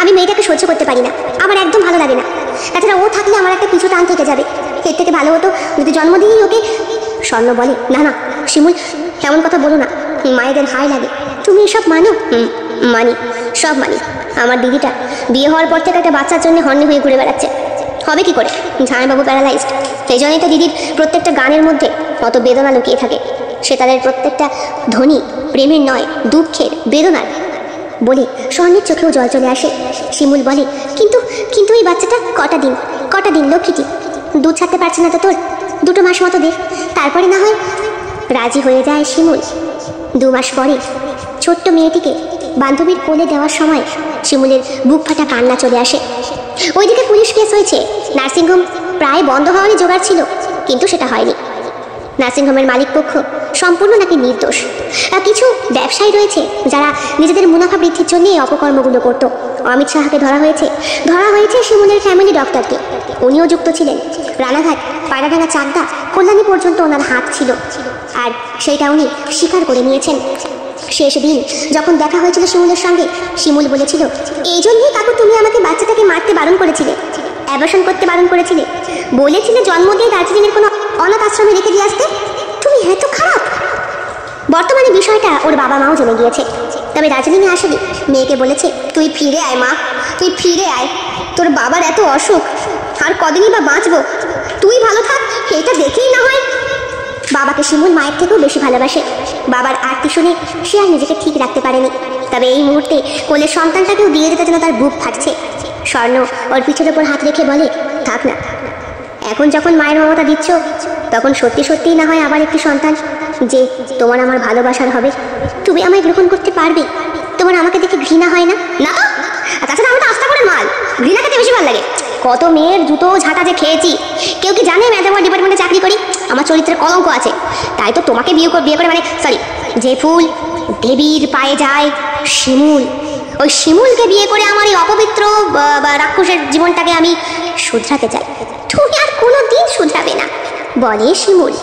আমি মেয়েটাকে সহ্য করতে পারি না, আমার একদম ভালো লাগে না। তাছাড়া ও থাকলে আমার একটা পিছু টান থেকে যাবে, এর থেকে ভালো হতো যদি জন্মদিনই ওকে। স্বর্ণ বলে, না না শিমুল এমন কথা বলো না, মায়েদের হাই লাগে। তুমি এসব মানো? মানি, সব মানি। আমার দিদিটা বিয়ে হওয়ার পর থেকে একটা বাচ্চার জন্য হর্নি হয়ে ঘুরে বেড়াচ্ছে, হবে কি করে? জামাইবাবু প্যারালাইজড, সেই জন্যই তো দিদির প্রত্যেকটা গানের মধ্যে অত বেদনা লুকিয়ে থাকে। সে তাদের প্রত্যেকটা ধ্বনি প্রেমের নয়, দুঃখের, বেদনার। বলে স্বর্ণের চোখেও জল চলে আসে। শিমুল বলে, কিন্তু কিন্তু এই বাচ্চাটা কটা দিন লক্ষ্মীটি, দুধ ছাড়তে পারছে না তো তোর, 2 মাস মতো দে, তারপরে না হয়। রাজি হয়ে যায় শিমুল। 2 মাস পরে ছোট্ট মেয়েটিকে বান্ধবীর কোলে দেওয়ার সময় শিমুলের বুক ফাটা কান্না চলে আসে। ওইদিকে পুলিশ কেস হয়েছে, নার্সিংহোম প্রায় বন্ধ হওয়ারই জোগাড় ছিল, কিন্তু সেটা হয়নি। নার্সিংহোমের মালিক পক্ষ সম্পূর্ণ নাকি নির্দোষ। কিছু ব্যবসায়ী রয়েছে যারা নিজেদের মুনাফা বৃদ্ধির জন্য এই অপকর্মগুলো করত। অমিত সাহাকে ধরা হয়েছে শিমুলের ফ্যামিলি ডক্টরকে, উনিও যুক্ত ছিলেন। রানাঘাট, পায়রাডাঙ্গা, চাকদা, কল্যাণী পর্যন্ত ওনার হাত ছিল, আর সেইটা উনি স্বীকার করে নিয়েছেন। শেষ দিন যখন দেখা হয়েছিল শিমুলের সঙ্গে, শিমুল বলেছিল, এই জন্যই কাকু তুমি আমাকে বাচ্চাটাকে মারতে বারণ করেছিলে, অ্যাবর্শন করতে বারণ করেছিলে, বলেছিলে জন্ম দিয়ে দার্জিলিংয়ের কোনো অনাথ আশ্রমে রেখে দিয়ে আসতে। তুমি এত খারাপ। বর্তমানে বিষয়টা ওর বাবা মাও জেনে গিয়েছে, তবে দার্জিলিংয়ে আসেনি, মেয়েকে বলেছে, তুই ফিরে আয় মা, তুই ফিরে আয়, তোর বাবার এত অসুখ, আর কদিনই বা বাঁচবো, তুই ভালো থাক, এটা দেখেই না হয়। বাবাকে শিমুল মায়ের থেকেও বেশি ভালোবাসে। বাবার আরতি শুনে সে আর নিজেকে ঠিক রাখতে পারেনি, তবে এই মুহূর্তে কোলের সন্তানটাকেও দিয়ে যেতে যেন তার বুক ফাটছে। স্বর্ণ ওর পিঠের ওপর হাত রেখে বলে, থাক না, এখন যখন মায়ের মমতা দিচ্ছ, তখন সত্যি সত্যিই না হয় আবার একটি সন্তান যে তোমার আমার ভালোবাসার হবে, তুমি আমায় গ্রহণ করতে পারবে, তোমার আমাকে দেখে ঘৃণা হয় না? না তো, তাছাড়া আমি তো আস্থা করে মাল, ঘৃণা খেতে বেশি ভালো লাগে। কত মেয়ের জুতো ঝাঁটা যে খেয়েছি, কেউ কি জানে ম্যাথমেটিক্স ডিপার্টমেন্টে চাকরি করি, আমার চরিত্রের কলঙ্ক আছে, তাই তো তোমাকে বিয়ে করে মানে সরি, যে ফুল দেবীর পায়ে যায় শিমুল, ওই শিমুলকে বিয়ে করে আমার এই অপবিত্র বা রাক্ষসের জীবনটাকে আমি শুধরাতে চাই। তুমি আর কোনো দিন শুধরাবে না, বলে শিমুল।